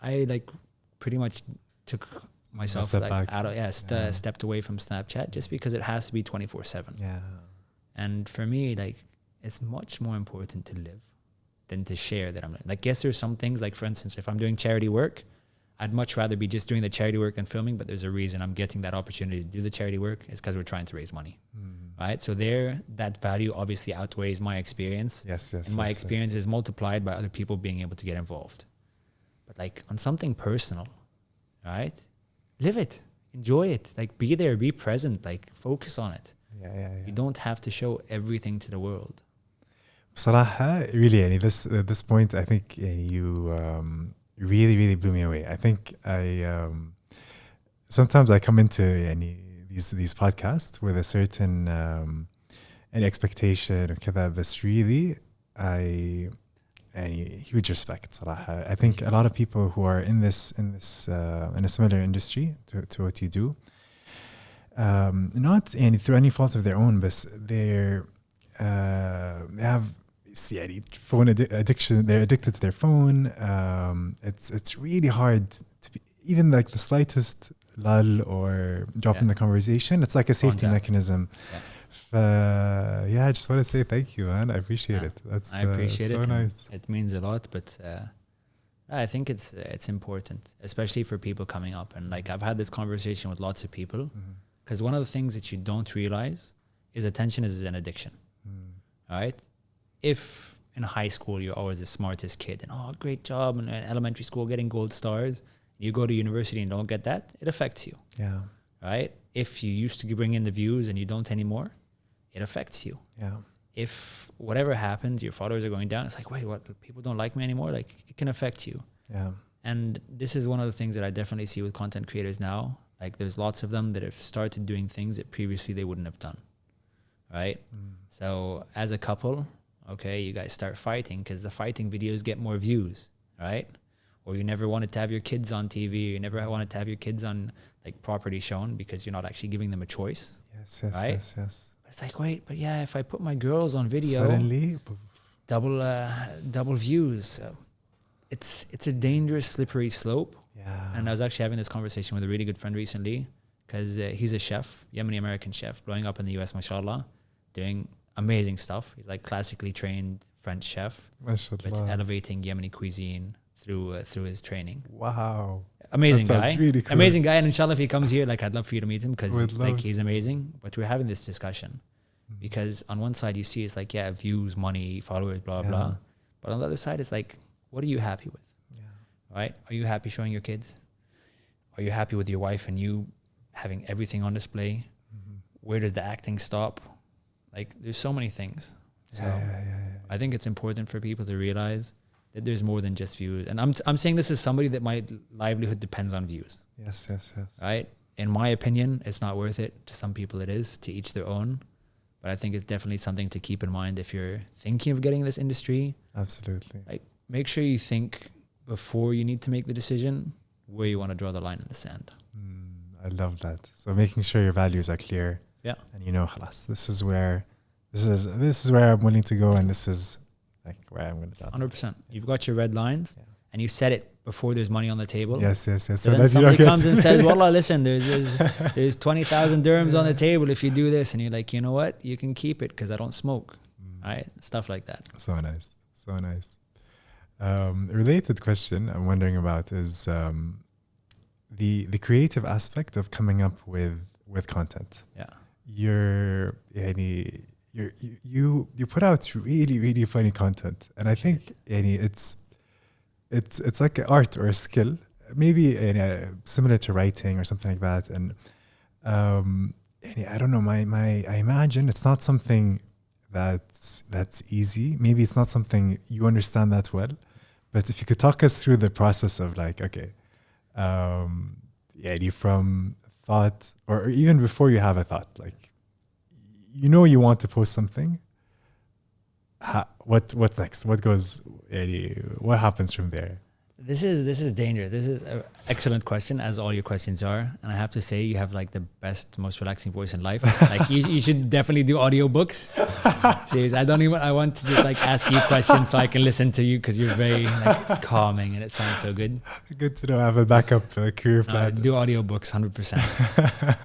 I like pretty much took myself like out of stepped away from Snapchat just because it has to be 24/7. Yeah. And for me, like it's much more important to live than to share that I'm like, yes, there's some things like, for instance, if I'm doing charity work, I'd much rather be just doing the charity work than filming, but there's a reason I'm getting that opportunity to do the charity work. It's because we're trying to raise money. Right? So that value obviously outweighs my experience. Yes. And my experience is multiplied by other people being able to get involved. But like on something personal, right? Live it, enjoy it, like be there, be present, like focus on it. Yeah. You don't have to show everything to the world. بصراحة, really, this point, I think you really blew me away. I think sometimes I come into these podcasts with a certain an expectation وكذا, but really huge respect صراحة. I think a lot of people who are in a similar industry to what you do, not through any fault of their own, but they have يعني phone addiction. They're addicted to their phone. It's really hard to be, even like the slightest lull or drop in the conversation. It's like a safety mechanism. I just want to say thank you, man. I appreciate it. I appreciate it. So nice. It means a lot, but I think it's important, especially for people coming up. And like I've had this conversation with lots of people, because one of the things that you don't realize is attention is an addiction. All right. If in high school you're always the smartest kid and great job, and in elementary school getting gold stars, you go to university and don't get that, it affects you. Yeah. Right. If you used to bring in the views and you don't anymore, it affects you. Yeah. If whatever happens, your followers are going down, it's like, wait, what? People don't like me anymore? Like, it can affect you. Yeah. And this is one of the things that I definitely see with content creators now. Like, there's lots of them that have started doing things that previously they wouldn't have done. Right? So as a couple, okay, you guys start fighting because the fighting videos get more views, right? Or you never wanted to have your kids on TV. You never wanted to have your kids on like property shown because you're not actually giving them a choice. Yes, right? Yes. It's like, wait, but yeah, if I put my girls on video, suddenly double views. It's a dangerous, slippery slope. Yeah. And I was actually having this conversation with a really good friend recently because he's a chef, Yemeni American chef, blowing up in the US, mashallah, doing amazing stuff. He's like classically trained French chef, mashallah, but elevating Yemeni cuisine through his training. Wow. Amazing guy. Really cool. Amazing guy. And inshallah, if he comes here, like I'd love for you to meet him because like he's amazing. But we're having this discussion because on one side you see it's like, yeah, views, money, followers, blah, blah. But on the other side, it's like, what are you happy with? Yeah. Right? Are you happy showing your kids? Are you happy with your wife and you having everything on display? Where does the acting stop? Like there's so many things. So I think it's important for people to realize that there's more than just views. And I'm saying this as somebody that my livelihood depends on views. Yes. Right? In my opinion, it's not worth it. To some people it is, to each their own. But I think it's definitely something to keep in mind if you're thinking of getting in this industry. Absolutely. Like make sure you think before you need to make the decision where you want to draw the line in the sand. I love that. So making sure your values are clear. Yeah. And khalas, this is where I'm willing to go, and this is like where I'm going to. 100%. You've got your red lines, and you set it before there's money on the table. Yes. So then somebody comes and says, "Wallah, listen, there's 20,000 dirhams on the table if you do this," and you're like, you know what, you can keep it because I don't smoke, right? Stuff like that. So nice. A related question I'm wondering about is the creative aspect of coming up with content. Yeah. You put out really, really funny content, and I think it's like an art or a skill, maybe similar to writing or something like that. And I don't know, I imagine it's not something that's easy. Maybe it's not something you understand that well, but if you could talk us through the process of like, okay, from thought, or even before you have a thought, like you want to post something, what's next? What happens from there? This is dangerous. This is an excellent question, as all your questions are. And I have to say, you have like the best, most relaxing voice in life. Like you should definitely do audiobooks. Seriously, I want to just like ask you questions so I can listen to you because you're very like calming and it sounds so good. Good to know. I have a backup career plan. Do audiobooks 100%.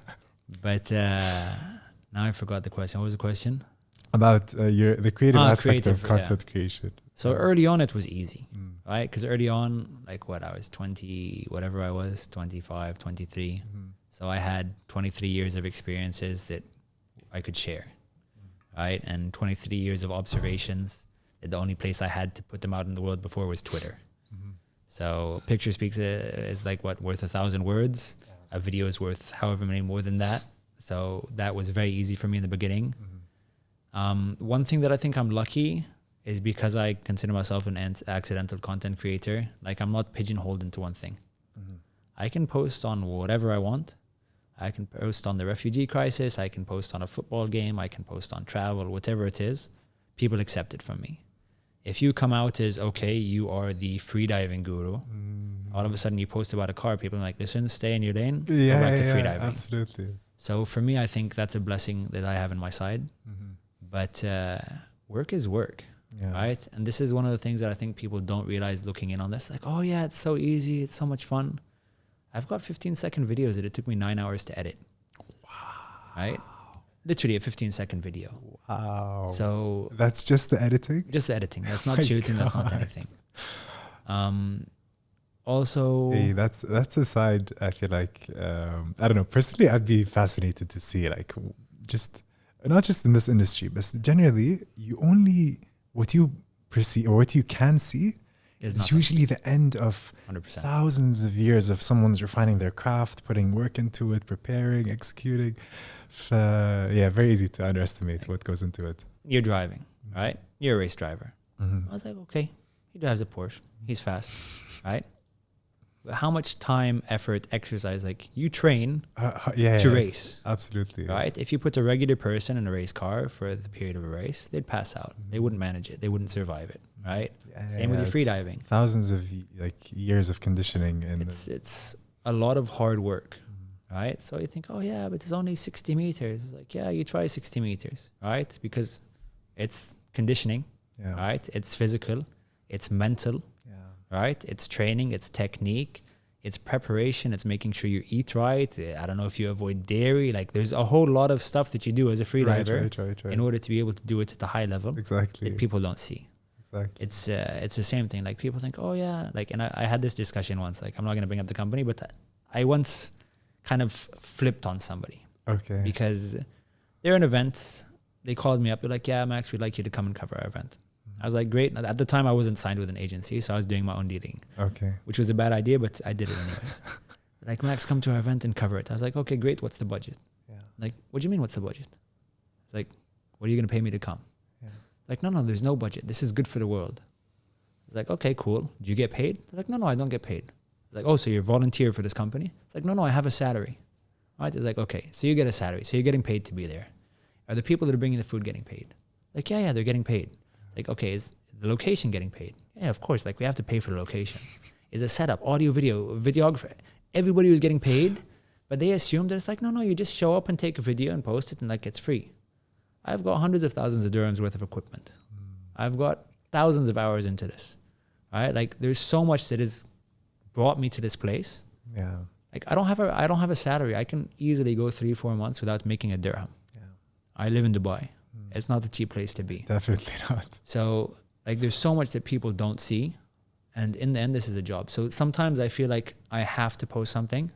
But now I forgot the question. What was the question? About the creative aspect of content creation. So early on, it was easy, right? Because early on, like I was 20, whatever I was, 25, 23. So I had 23 years of experiences that I could share, right? And 23 years of observations. The only place I had to put them out in the world before was Twitter. So picture speaks is like worth 1,000 words. A video is worth however many more than that. So that was very easy for me in the beginning. One thing that I think I'm lucky is because I consider myself an accidental content creator. Like I'm not pigeonholed into one thing. I can post on whatever I want. I can post on the refugee crisis. I can post on a football game. I can post on travel, whatever it is. People accept it from me. If you come out as, okay, you are the freediving guru, all of a sudden you post about a car, people are like, listen, stay in your lane, go back to freediving. Absolutely. So for me, I think that's a blessing that I have in my side. But work is work, right? And this is one of the things that I think people don't realize looking in on this. Like, oh yeah, it's so easy. It's so much fun. I've got 15-second videos that it took me 9 hours to edit. Wow. Right? Literally a 15-second video. Wow. So that's just the editing? Just the editing. That's not shooting. God. That's not anything. Also, hey, that's a side I feel like, I don't know, personally, I'd be fascinated to see, like, just, not just in this industry, but generally, what you perceive or what you can see is usually the end of 100%. Thousands of years of someone's refining their craft, putting work into it, preparing, executing. Very easy to underestimate what goes into it. You're driving, right? You're a race driver. I was like, okay, he drives a Porsche. He's fast, right? But how much time, effort, exercise, like you train to race. Absolutely. Right? If you put a regular person in a race car for the period of a race, they'd pass out. They wouldn't manage it. They wouldn't survive it, right? Same with your free diving. Thousands of years of conditioning. And it's a lot of hard work, right? So you think, oh yeah, but it's only 60 meters. It's like, yeah, you try 60 meters, right? Because it's conditioning, right? It's physical, it's mental, right? It's training, it's technique, it's preparation, it's making sure you eat right. I don't know if you avoid dairy. Like there's a whole lot of stuff that you do as a free diver in order to be able to do it at the high level that people don't see. Exactly. It's the same thing. Like people think, oh yeah, like, and I had this discussion once, like I'm not going to bring up the company, but I once kind of flipped on somebody. Okay. Because they're an event. They called me up. They're like, yeah, Max, we'd like you to come and cover our event. I was like, great. At the time, I wasn't signed with an agency, so I was doing my own dealing. Okay. Which was a bad idea, but I did it anyways. Like, Max, come to our event and cover it. I was like, okay, great. What's the budget? Yeah. Like, what do you mean, what's the budget? It's like, what are you going to pay me to come? Yeah. Like, no, there's no budget. This is good for the world. It's like, okay, cool. Do you get paid? They're like, no, I don't get paid. It's like, oh, so you're a volunteer for this company? It's like, no, I have a salary. All right. It's like, okay, so you get a salary. So you're getting paid to be there. Are the people that are bringing the food getting paid? Like, yeah, they're getting paid. Like, okay, is the location getting paid? Yeah, of course. Like, we have to pay for the location. Is a setup, audio, video, videographer? Everybody was getting paid, but they assumed that it's like, no, you just show up and take a video and post it and like it's free. I've got hundreds of thousands of dirhams worth of equipment. I've got thousands of hours into this, right? Like, there's so much that has brought me to this place. Yeah. Like, I don't have a salary. I can easily go 3-4 months without making a dirham. Yeah. I live in Dubai. It's not a cheap place to be. Definitely not. So, like, there's so much that people don't see. And in the end, this is a job. So sometimes I feel like I have to post something.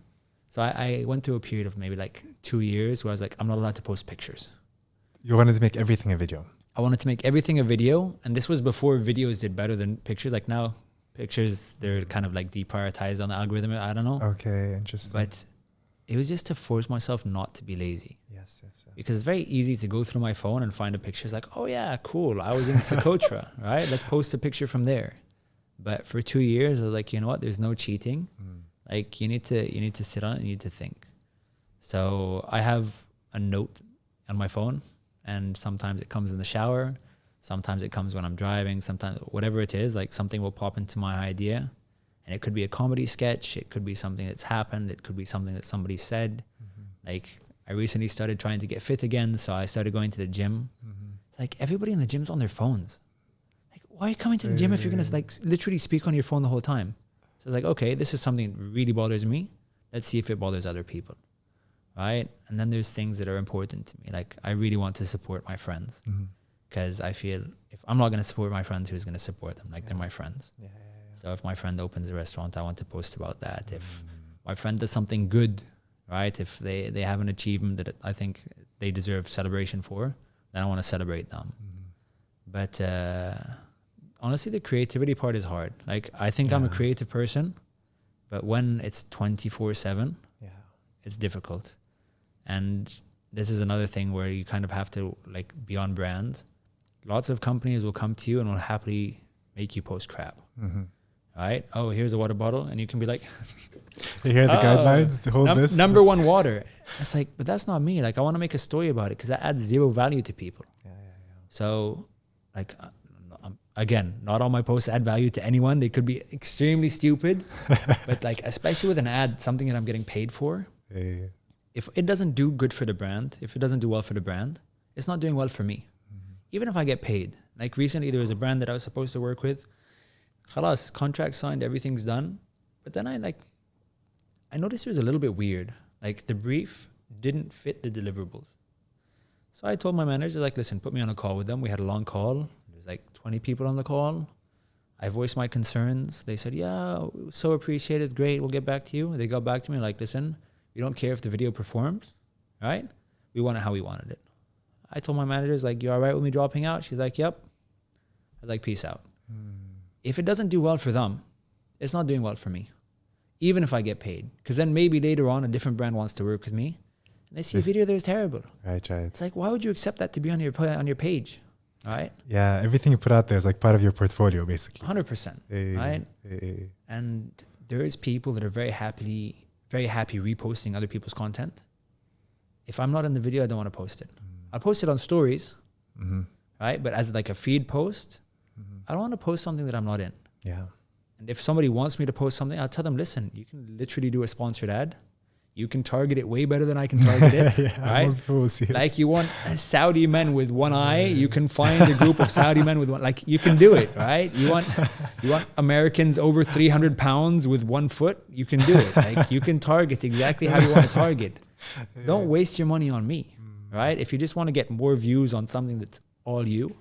So I went through a period of maybe like 2 years where I was like, I'm not allowed to post pictures. You wanted to make everything a video? I wanted to make everything a video. And this was before videos did better than pictures. Like now, pictures, they're kind of like deprioritized on the algorithm. I don't know. Okay, interesting. But it was just to force myself not to be lazy. Yes. Because it's very easy to go through my phone and find a picture. It's like, oh yeah, cool. I was in Socotra, right? Let's post a picture from there. But for 2 years, I was like, you know what? There's no cheating. Like you need to sit on it and you need to think. So I have a note on my phone, and sometimes it comes in the shower. Sometimes it comes when I'm driving. Sometimes whatever it is, like something will pop into my idea. And it could be a comedy sketch. It could be something that's happened. It could be something that somebody said. Like I recently started trying to get fit again. So I started going to the gym. Like everybody in the gym's on their phones. Like, why are you coming to the gym if you're going to like literally speak on your phone the whole time? So it's like, okay, this is something that really bothers me. Let's see if it bothers other people. Right? And then there's things that are important to me. Like I really want to support my friends. Because I feel if I'm not going to support my friends, who's going to support them? Like they're my friends. So if my friend opens a restaurant, I want to post about that. If my friend does something good, right? If they have an achievement that I think they deserve celebration for, then I want to celebrate them. But honestly, the creativity part is hard. Like I think I'm a creative person, but when it's 24/7, it's difficult. And this is another thing where you kind of have to like be on brand. Lots of companies will come to you and will happily make you post crap. Right? Oh, here's a water bottle. And you can be like, here are the guidelines to hold this. Number one water. It's like, but that's not me. Like, I want to make a story about it because that adds zero value to people. So, like, again, not all my posts add value to anyone. They could be extremely stupid. But, like, especially with an ad, something that I'm getting paid for, if it doesn't do good for the brand, if it doesn't do well for the brand, it's not doing well for me. Even if I get paid. Like recently there was a brand that I was supposed to work with. Khalas, contract signed, everything's done. But then I noticed it was a little bit weird. Like the brief didn't fit the deliverables. So I told my manager, like, listen, put me on a call with them. We had a long call. There's like 20 people on the call. I voiced my concerns. They said, yeah, so appreciated. Great. We'll get back to you. They got back to me like, listen, we don't care if the video performs, right? We want it how we wanted it. I told my managers, like, you all right with me dropping out? She's like, yep. I was like, peace out. If it doesn't do well for them, it's not doing well for me, even if I get paid. Because then maybe later on a different brand wants to work with me and they see a video that is terrible. Right. It's like, why would you accept that to be on your page? Right? Yeah, everything you put out there is like part of your portfolio, basically. 100%. Right? And there is people that are very happy reposting other people's content. If I'm not in the video, I don't want to post it. I'll post it on stories, right? But as like a feed post, I don't want to post something that I'm not in. Yeah. And if somebody wants me to post something, I'll tell them, listen, you can literally do a sponsored ad. You can target it way better than I can target it, yeah, right? Will see it. Like you want Saudi men with one eye, you can find a group of Saudi men with one, like you can do it, right? You want Americans over 300 pounds with 1 foot, you can do it. Like you can target exactly how you want to target. Don't waste your money on me, right? If you just want to get more views on something that's all you,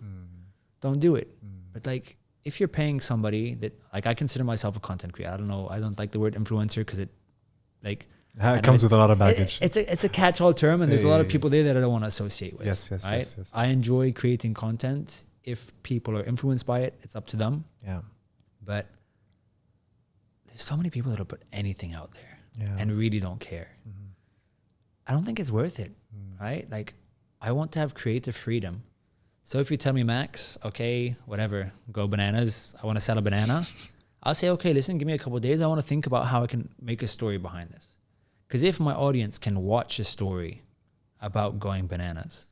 don't do it. But like, if you're paying somebody that, like, I consider myself a content creator. I don't know. I don't like the word influencer because it, like, it comes with a lot of baggage. It's a catch-all term, and there's a lot of people there that I don't want to associate with. Yes. I enjoy creating content. If people are influenced by it, it's up to them. Yeah. But there's so many people that'll put anything out there and really don't care. I don't think it's worth it, right? Like, I want to have creative freedom. So if you tell me, Max, okay, whatever, go bananas, I want to sell a banana, I'll say, okay, listen, give me a couple of days. I want to think about how I can make a story behind this. Because if my audience can watch a story about going bananas,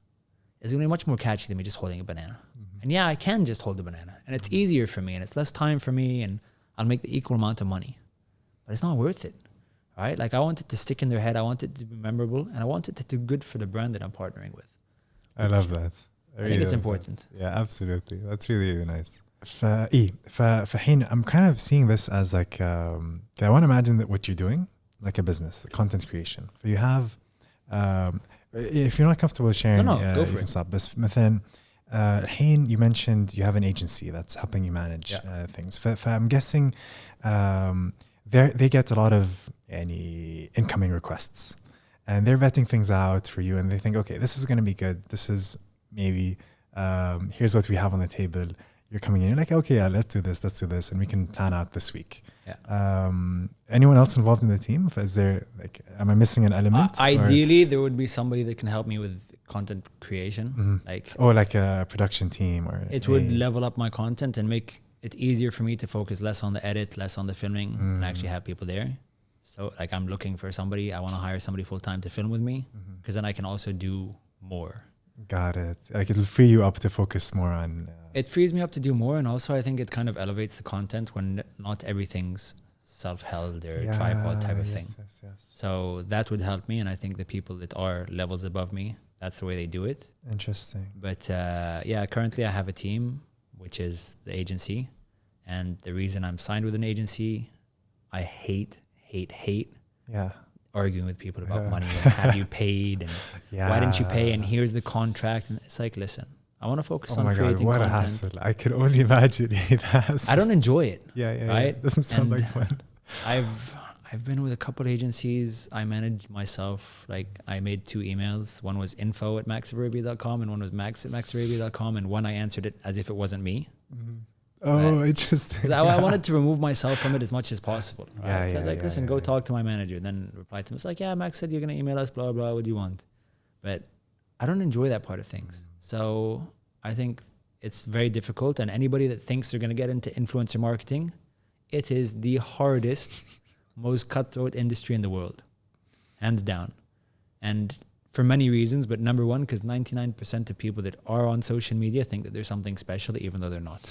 it's going to be much more catchy than me just holding a banana. And yeah, I can just hold the banana. And it's easier for me, and it's less time for me, and I'll make the equal amount of money. But it's not worth it, right? Like, I want it to stick in their head. I want it to be memorable, and I want it to do good for the brand that I'm partnering with. I love that. I think it's important. Yeah, absolutely. That's really, really nice. فحين, I'm kind of seeing this as like, I want to imagine that what you're doing, like a business, content creation. So you have, if you're not comfortable sharing, go for you it. can stop. But مثلا, الحين you mentioned you have an agency that's helping you manage things. I'm guessing they get a lot of any incoming requests, and they're vetting things out for you, and they think, okay, this is going to be good. This is maybe here's what we have on the table. You're coming in, you're like, okay, yeah, let's do this, and we can plan out this week. Anyone else involved in the team? Is there, like, am I missing an element? Ideally, there would be somebody that can help me with content creation, like a production team, or it would level up my content and make it easier for me to focus less on the edit, less on the filming, and actually have people there. So, like, I'm looking for somebody. I want to hire somebody full time to film with me, because then I can also do more. Got it. Like, it'll free you up to focus more on. It frees me up to do more, and also I think it kind of elevates the content when not everything's self-held or tripod type of thing. Yes. So that would help me, and I think the people that are levels above me, that's the way they do it. Interesting. But currently I have a team, which is the agency, and the reason I'm signed with an agency, I hate arguing with people about money and have you paid and why didn't you pay, and here's the contract, and it's like, listen, I want to focus on creating what content. A hassle. I can only imagine it has. I don't enjoy it. Right? Doesn't sound like fun. I've been with a couple agencies. I managed myself. Like, I made 2 emails. One was info@maxarabia.com and one was max@maxarabia.com, and one I answered it as if it wasn't me. Interesting. I wanted to remove myself from it as much as possible. Right? So I was like, listen, go talk to my manager. Then reply to him. It's like, yeah, Max said you're going to email us, blah, blah, what do you want? But I don't enjoy that part of things. So I think it's very difficult. And anybody that thinks they're going to get into influencer marketing, it is the hardest, most cutthroat industry in the world, hands down. And for many reasons, but number one, because 99% of people that are on social media think that there's something special, even though they're not.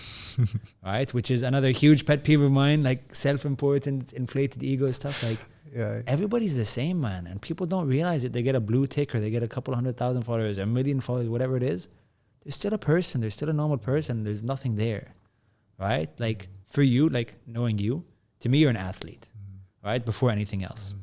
Right? Which is another huge pet peeve of mine, like self-important, inflated ego stuff. Like, Yeah. Everybody's the same, man. And people don't realize it. They get a blue tick or they get a couple 100,000 followers, a million followers, whatever it is. They're still a person. They're still a normal person. There's nothing there, right? Like for you, like knowing you, to me, you're an athlete, right? Before anything else.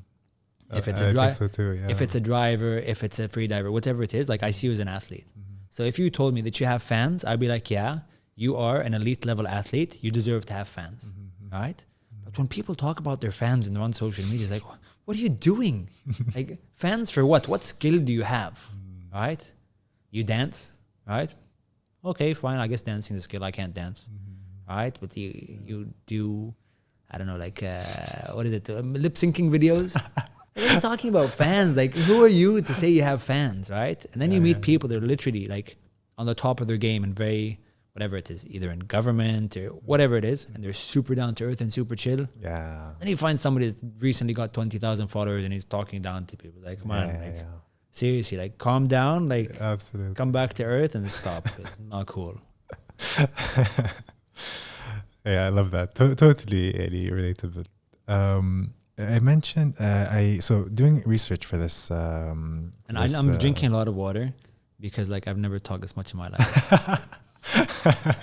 If it's a driver, so too, yeah. if it's a driver, if it's a free diver, whatever it is, like I see you as an athlete. So if you told me that you have fans, I'd be like, yeah, you are an elite level athlete. You deserve to have fans, right? But when people talk about their fans and they're on social media, it's like, what are you doing? Like fans for what? What skill do you have, right? You dance, right? Okay, fine. I guess dancing is a skill. I can't dance, right? But you do, I don't know, like what is it? Lip syncing videos. We're talking about fans. Like, who are you to say you have fans, right? And then you meet people that are literally like on the top of their game and very, whatever it is, either in government or whatever it is, and they're super down to earth and super chill. Yeah. And you find somebody that's recently got 20,000 followers and he's talking down to people. Like, come on, seriously, like, calm down, like, absolutely, come back to earth and stop. It's not cool. Yeah, I love that. Totally relatable. I mentioned so doing research for this, and I'm drinking a lot of water because like I've never talked this much in my life.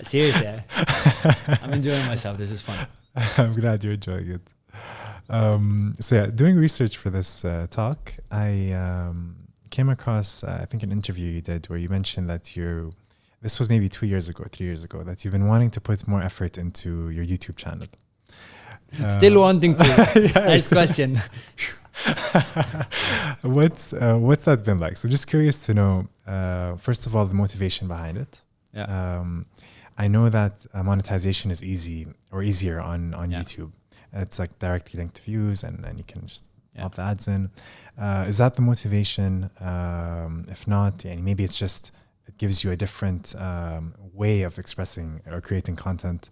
Seriously, I'm enjoying myself. This is fun. I'm glad you're enjoying it. So yeah, doing research for this talk, I came across I think an interview you did where you mentioned that this was maybe 3 years ago, that you've been wanting to put more effort into your YouTube channel. Still wanting to. Nice question. What's that been like? So just curious to know, first of all, the motivation behind it. Yeah. I know that monetization is easier on YouTube. It's like directly linked views and you can just pop the ads in. Is that the motivation? If not, maybe it's just, it gives you a different way of expressing or creating content.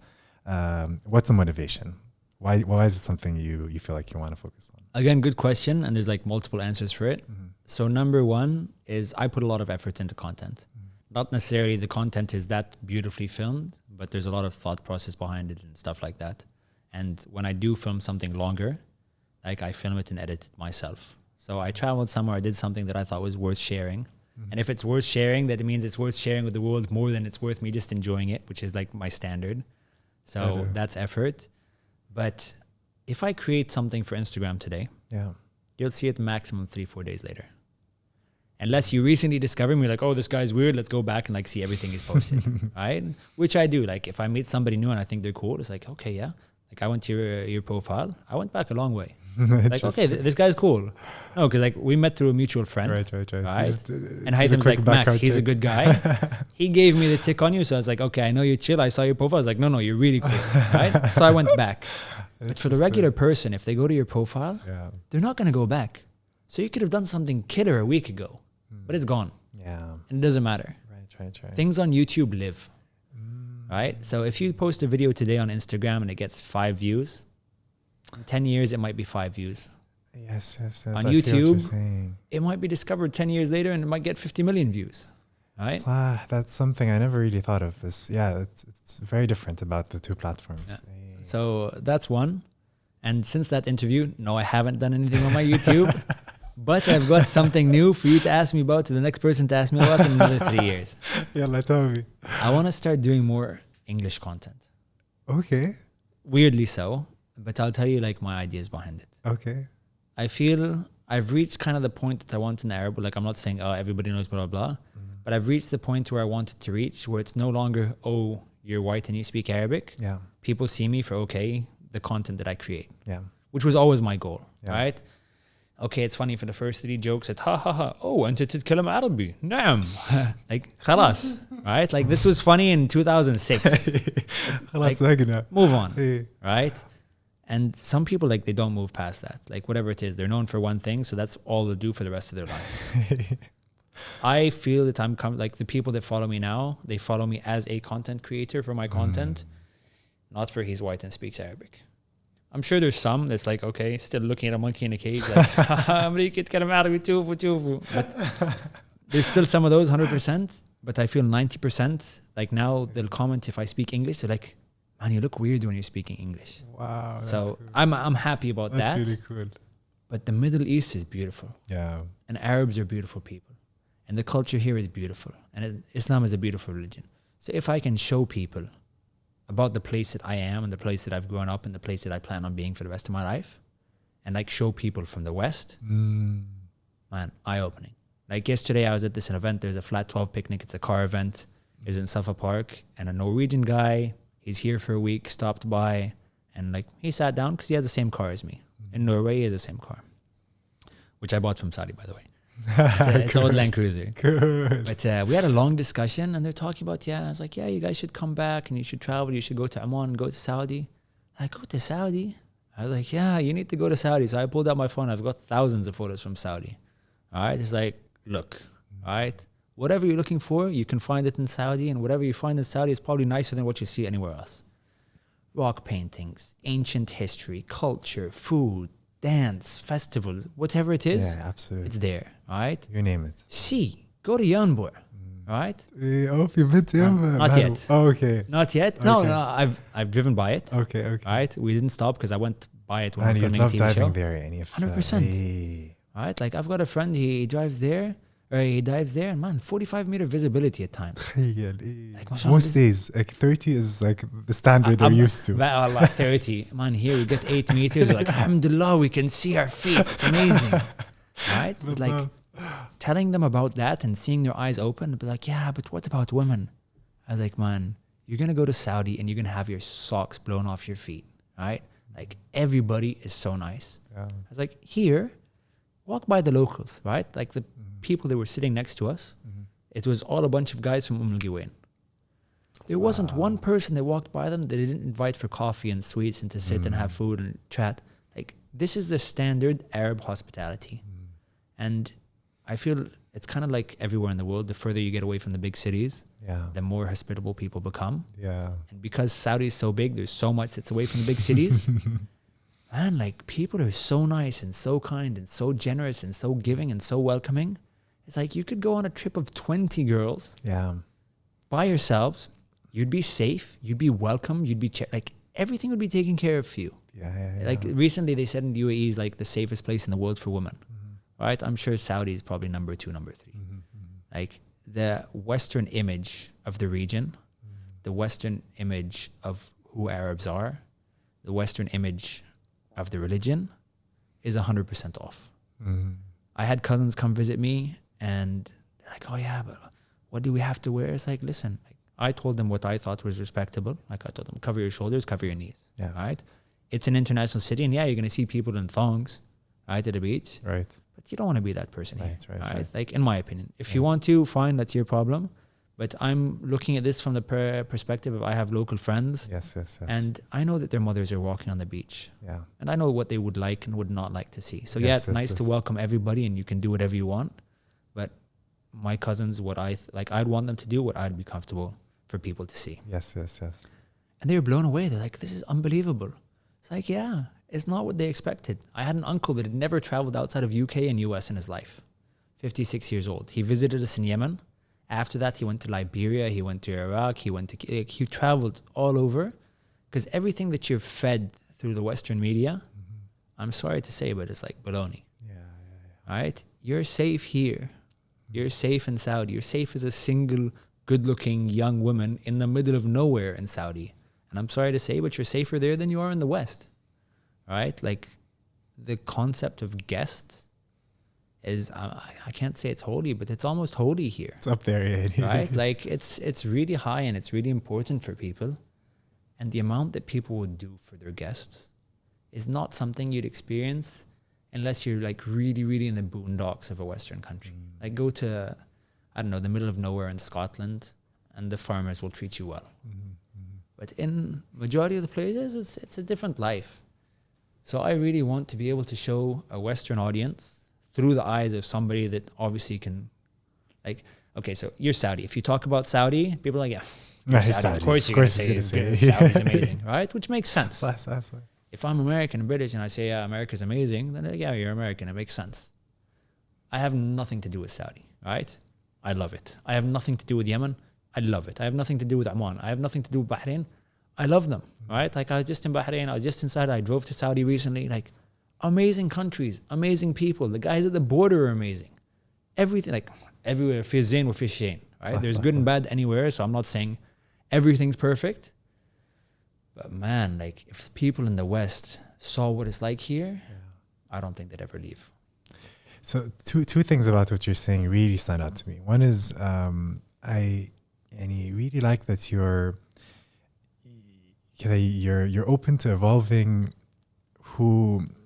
What's the motivation? Why is it something you feel like you want to focus on? Again, good question. And there's like multiple answers for it. So number one is I put a lot of effort into content. Not necessarily the content is that beautifully filmed, but there's a lot of thought process behind it and stuff like that. And when I do film something longer, like I film it and edit it myself. So I traveled somewhere, I did something that I thought was worth sharing. And if it's worth sharing, that means it's worth sharing with the world more than it's worth me just enjoying it, which is like my standard. So that's effort. But if I create something for Instagram today, you'll see it maximum 3-4 days later. Unless you recently discover me, like, oh, this guy's weird, let's go back and like see everything he's posted, right? Which I do. Like if I meet somebody new and I think they're cool, it's like, okay, yeah. Like I went to your profile. I went back a long way. Like, okay, this guy's cool. No, because like we met through a mutual friend. Right. So and Hytham's like, Max, he's a good guy. He gave me the tick on you. So I was like, okay, I know you're chill. I saw your profile. I was like, no, you're really cool. Right? So I went back. But for the regular person, if they go to your profile, they're not going to go back. So you could have done something killer a week ago, but it's gone. Yeah. And it doesn't matter. Right. Things on YouTube live. Right? So if you post a video today on Instagram and it gets 5 views, in 10 years, it might be 5 views. Yes. On YouTube, it might be discovered 10 years later and it might get 50 million views. Right? That's something I never really thought of. It's very different about the two platforms. Yeah. So that's one. And since that interview, no, I haven't done anything on my YouTube. But I've got something new for you to ask me about, to the next person to ask me about in another 3 years. Tell me. I want to start doing more English content. Okay. Weirdly so, but I'll tell you like my ideas behind it. Okay. I feel I've reached kind of the point that I want in Arabic. Like I'm not saying, oh, everybody knows blah, blah, blah. But I've reached the point where I wanted to reach, where it's no longer, oh, you're white and you speak Arabic. Yeah. People see me for, okay, the content that I create. Yeah. Which was always my goal, right? Okay, it's funny for the first 3 jokes at oh, أنت تتكلم عربي نعم. Like خلاص, right? Like this was funny in 2006. Like, move on, right? And some people, like, they don't move past that. Like whatever it is, they're known for one thing, so that's all they'll do for the rest of their life. I feel that I'm like the people that follow me now, they follow me as a content creator for my content, not for he's white and speaks Arabic. I'm sure there's some that's like, okay, still looking at a monkey in a cage, like, but there's still some of those 100%, but I feel 90%, like now they'll comment if I speak English, they're like, man, you look weird when you're speaking English. Wow. So cool. I'm happy about that. That's really cool. But the Middle East is beautiful. Yeah. And Arabs are beautiful people. And the culture here is beautiful. And Islam is a beautiful religion. So if I can show people about the place that I am and the place that I've grown up and the place that I plan on being for the rest of my life, and like show people from the West, man, eye-opening. Like yesterday I was at this event. There's a Flat 12 picnic. It's a car event. It was in Suffolk Park. And a Norwegian guy, he's here for a week, stopped by. And like he sat down because he had the same car as me. In Norway, he has the same car, which I bought from Saudi, by the way. It's an old Land Cruiser. Good. But we had a long discussion, and they're talking about, I was like, you guys should come back, and you should travel. You should go to Oman, go to Saudi. I go to Saudi? I was like, yeah, you need to go to Saudi. So I pulled out my phone. I've got thousands of photos from Saudi. All right? It's like, look, all right? Whatever you're looking for, you can find it in Saudi, and whatever you find in Saudi is probably nicer than what you see anywhere else. Rock paintings, ancient history, culture, food, dance, festivals, whatever it is, Yeah, absolutely. it's there, all right? You name it. See, go to Yanbur, all right? Oh, you've been to Yanbur? Not yet. Oh, okay. Not yet. Okay. No, I've driven by it. Okay, okay. All right, we didn't stop because I went by it when Man, we were you'd filming a love TV diving show. there. And if, 100%. All right, like I've got a friend, he drives there, or he dives there, and man, 45-meter visibility at times. Like, mashallah, most days, like 30 is like the standard they're used to. Allah, 30. Man, here we get 8 meters. We're like, alhamdulillah, we can see our feet. It's amazing. Right? But like telling them about that and seeing their eyes open, they'll be like, yeah, but what about women? I was like, man, you're going to go to Saudi and you're going to have your socks blown off your feet. Right? Like everybody is so nice. Yeah. I was like, here, walk by the locals, right? Like the people that were sitting next to us. It was all a bunch of guys from Al Giwayn. There wasn't one person that walked by them that they didn't invite for coffee and sweets and to sit and have food and chat. Like this is the standard Arab hospitality. And I feel it's kind of like everywhere in the world. The further you get away from the big cities, the more hospitable people become. Yeah. And because Saudi is so big, there's so much that's away from the big cities. Man, like people are so nice and so kind and so generous and so giving and so welcoming. It's like you could go on a trip of 20 girls by yourselves. You'd be safe. You'd be welcome. You'd be like everything would be taken care of for you. Like recently they said in the UAE is like the safest place in the world for women. Right? I'm sure Saudi is probably number 2, number 3. Like the Western image of the region, the Western image of who Arabs are, the Western image of the religion is 100% off. I had cousins come visit me and they're like, oh yeah, but what do we have to wear? It's like, listen, like, I told them what I thought was respectable. Like I told them, cover your shoulders, cover your knees. Yeah. Right? It's an international city and yeah, you're going to see people in thongs, right, at the beach. Right. But you don't want to be that person here. Right. Like in my opinion, if you want to, fine, that's your problem. But I'm looking at this from the perspective of I have local friends. Yes. And I know that their mothers are walking on the beach. Yeah. And I know what they would like and would not like to see. So it's nice to welcome everybody and you can do whatever you want. But my cousins, what I'd want them to do what I'd be comfortable for people to see. Yes. And they were blown away. They're like, this is unbelievable. It's like, yeah, it's not what they expected. I had an uncle that had never traveled outside of UK and US in his life. 56 years old. He visited us in Yemen. After that, he went to Liberia, he went to Iraq, he traveled all over because everything that you're fed through the Western media, I'm sorry to say, but it's like baloney. Right? You're safe here. You're safe in Saudi. You're safe as a single, good-looking young woman in the middle of nowhere in Saudi. And I'm sorry to say, but you're safer there than you are in the West. Right? Like the concept of guests is I can't say it's holy, but it's almost holy here. It's up there, right? Like it's really high and it's really important for people. And the amount that people would do for their guests is not something you'd experience unless you're like really, really in the boondocks of a Western country. Like go to, I don't know, the middle of nowhere in Scotland and the farmers will treat you well. But in majority of the places, it's a different life. So I really want to be able to show a Western audience through the eyes of somebody that obviously can, like, okay, so you're Saudi. If you talk about Saudi, people are like, yeah, Saudi. Of course you're going to say Saudi's amazing, right? Which makes sense. If I'm American and British and I say, yeah, America's amazing, then yeah, you're American. It makes sense. I have nothing to do with Saudi, right? I love it. I have nothing to do with Yemen. I love it. I have nothing to do with Oman. I have nothing to do with Bahrain. I love them, right? Like I was just in Bahrain. I was just inside. I drove to Saudi recently. Like Amazing countries, amazing people. The guys at the border are amazing. Everything, like everywhere, في زين وفي شين, right? There's good and bad anywhere. So I'm not saying everything's perfect. But man, like if people in the West saw what it's like here, I don't think they'd ever leave. So two things about what you're saying really stand out to me. One is I really like that you're open to evolving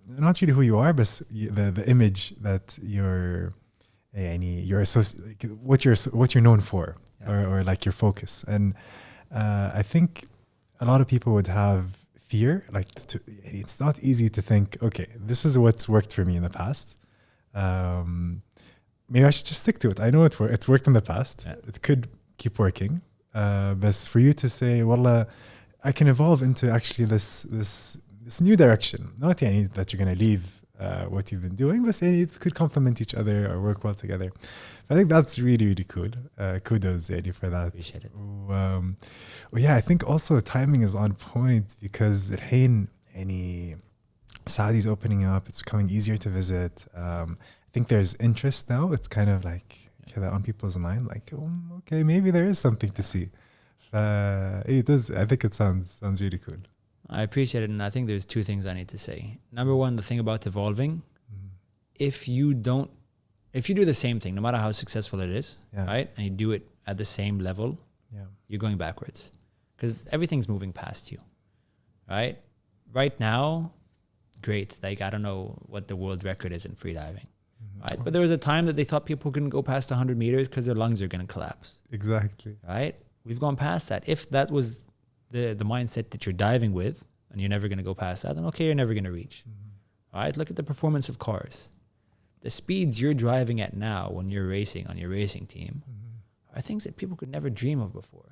not really who you are, but the image that you're what you're known for, or like your focus. And I think a lot of people would have fear, like it's not easy to think, okay, this is what's worked for me in the past. Maybe I should just stick to it. I know it's worked in the past. Yeah. It could keep working. But for you to say, well, I can evolve into actually this new direction. Not that you're going to leave what you've been doing, but it could complement each other or work well together. I think that's really, really cool. Kudos, Eddie, for that. Appreciate it. Yeah, I think also timing is on point because any Saudi's opening up. It's becoming easier to visit. I think there's interest now. It's kind of like on people's mind, like, okay, maybe there is something to see. It does. I think it sounds really cool. I appreciate it, and I think there's two things I need to say. Number one, the thing about evolving, if you do the same thing, no matter how successful it is, right, and you do it at the same level, you're going backwards because everything's moving past you, right? Right now, great. Like, I don't know what the world record is in freediving, right? But there was a time that they thought people couldn't go past 100 meters because their lungs are going to collapse. Exactly. Right? We've gone past that. If that was the mindset that you're diving with and you're never going to go past that, then okay, you're never going to reach. All right? Look at the performance of cars. The speeds you're driving at now when you're racing on your racing team are things that people could never dream of before.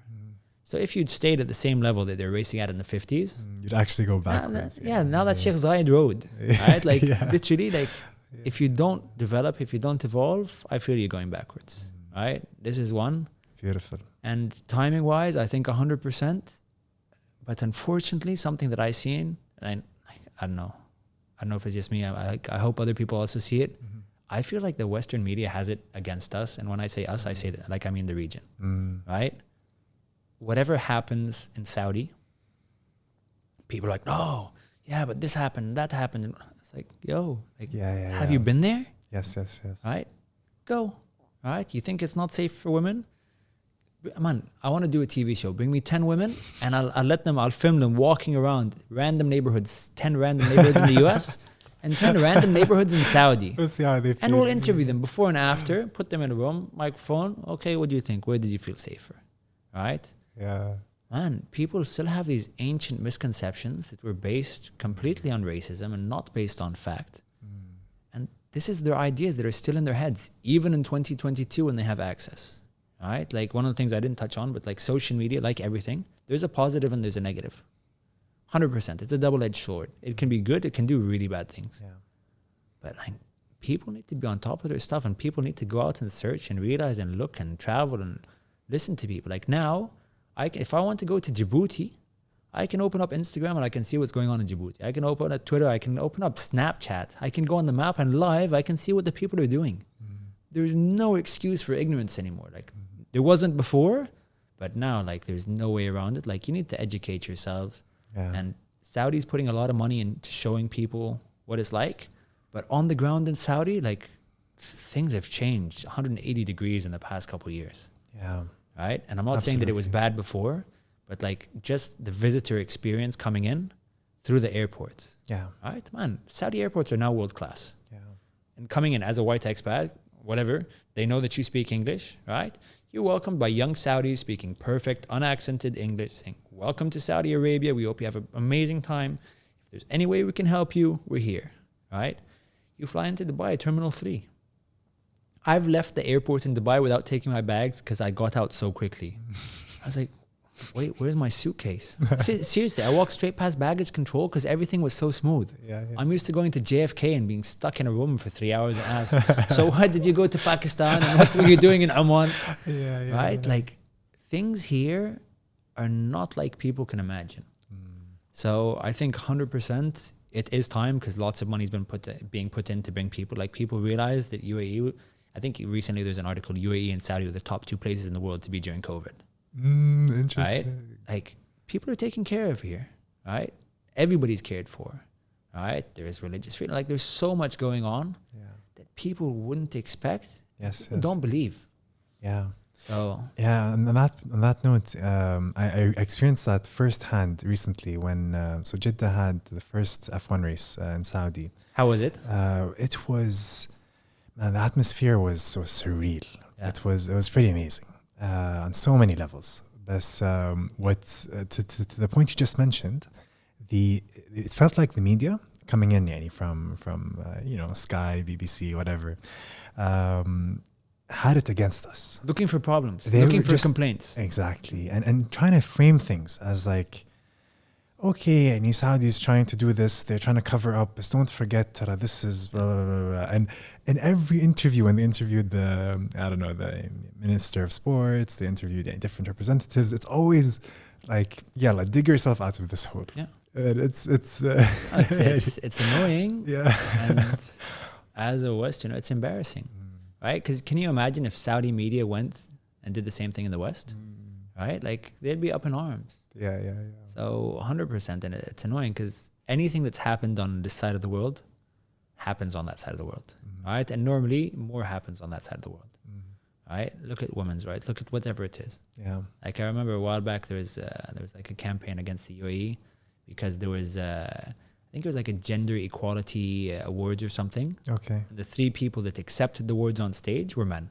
So if you'd stayed at the same level that they're racing at in the 50s, you'd actually go backwards. Now that's Sheikh Zayed Road, right? Like literally, like if you don't develop, if you don't evolve, I feel you're going backwards, right? This is one. Beautiful. And timing wise, I think 100%. But unfortunately, something that I seen, and I don't know if it's just me. I hope other people also see it. I feel like the Western media has it against us. And when I say us, I say that, like, I mean the region, right? Whatever happens in Saudi, people are like, no, but this happened, that happened. It's like, have you been there? Yes. Right? Go. All right? You think it's not safe for women? Man, I want to do a TV show. Bring me 10 women and I'll film them walking around random neighborhoods, 10 random neighborhoods in the US and 10 random neighborhoods in Saudi. We'll see how they feel. And we'll interview them before and after, put them in a room, microphone. Okay, what do you think? Where did you feel safer? All right? Yeah. Man, people still have these ancient misconceptions that were based completely on racism and not based on fact. And this is their ideas that are still in their heads, even in 2022 when they have access. All right? Like one of the things I didn't touch on, but like social media, like everything, there's a positive and there's a negative. 100%. It's a double-edged sword. It can be good. It can do really bad things. Yeah. But like people need to be on top of their stuff and people need to go out and search and realize and look and travel and listen to people. Like now, if I want to go to Djibouti, I can open up Instagram and I can see what's going on in Djibouti. I can open up Twitter. I can open up Snapchat. I can go on the map and live. I can see what the people are doing. There's no excuse for ignorance anymore. Like there wasn't before, but now like there's no way around it. Like you need to educate yourselves. Yeah. And Saudi's putting a lot of money into showing people what it's like. But on the ground in Saudi, like things have changed 180 degrees in the past couple of years. Yeah. Right? And I'm not saying that it was bad before, but like just the visitor experience coming in through the airports. Yeah. Right? Man, Saudi airports are now world class. Yeah. And coming in as a white expat, whatever, they know that you speak English, right? You're welcomed by young Saudis speaking perfect, unaccented English, saying, welcome to Saudi Arabia. We hope you have an amazing time. If there's any way we can help you, we're here, right? You fly into Dubai, Terminal 3. I've left the airport in Dubai without taking my bags because I got out so quickly. I was like, wait, where's my suitcase? Seriously, I walked straight past baggage control because everything was so smooth. Yeah. I'm used to going to JFK and being stuck in a room for 3 hours and ask, so why did you go to Pakistan and what were you doing in Oman? Right? Yeah. Like things here are not like people can imagine. So I think 100% it is time because lots of money's been being put in to bring people. Like people realize that UAE, I think recently there's an article, UAE and Saudi are the top 2 places in the world to be during COVID. Interesting. Right? Like people are taken care of here, right? Everybody's cared for, right? There is religious freedom. Like there's so much going on that people wouldn't expect. Yes. Don't believe. Yeah. So yeah, and on that note, I experienced that firsthand recently when so Jeddah had the first F1 race in Saudi. how was it? It was, man, the atmosphere was so surreal. Yeah. It was pretty amazing on so many levels. But to the point you just mentioned, it felt like the media coming in, yani, from Sky, BBC, whatever. Had it against us. Looking for problems, They looking were for just- complaints. Exactly. And trying to frame things as like, okay, and Saudi's trying to do this, they're trying to cover up, but don't forget, this is blah, blah, blah, blah. And in every interview, when they interviewed the Minister of Sports, they interviewed different representatives, it's always like, like dig yourself out of this hole. Yeah. It's annoying. Yeah. And as a Westerner, it's embarrassing. Right? Because can you imagine if Saudi media went and did the same thing in the West? Right? Like they'd be up in arms. Yeah. So 100%. And it's annoying because anything that's happened on this side of the world happens on that side of the world. Right? And normally more happens on that side of the world. Right? Look at women's rights. Look at whatever it is. Yeah. Like I remember a while back there was like a campaign against the UAE because there was I think it was like a gender equality awards or something. Okay. The 3 people that accepted the awards on stage were men.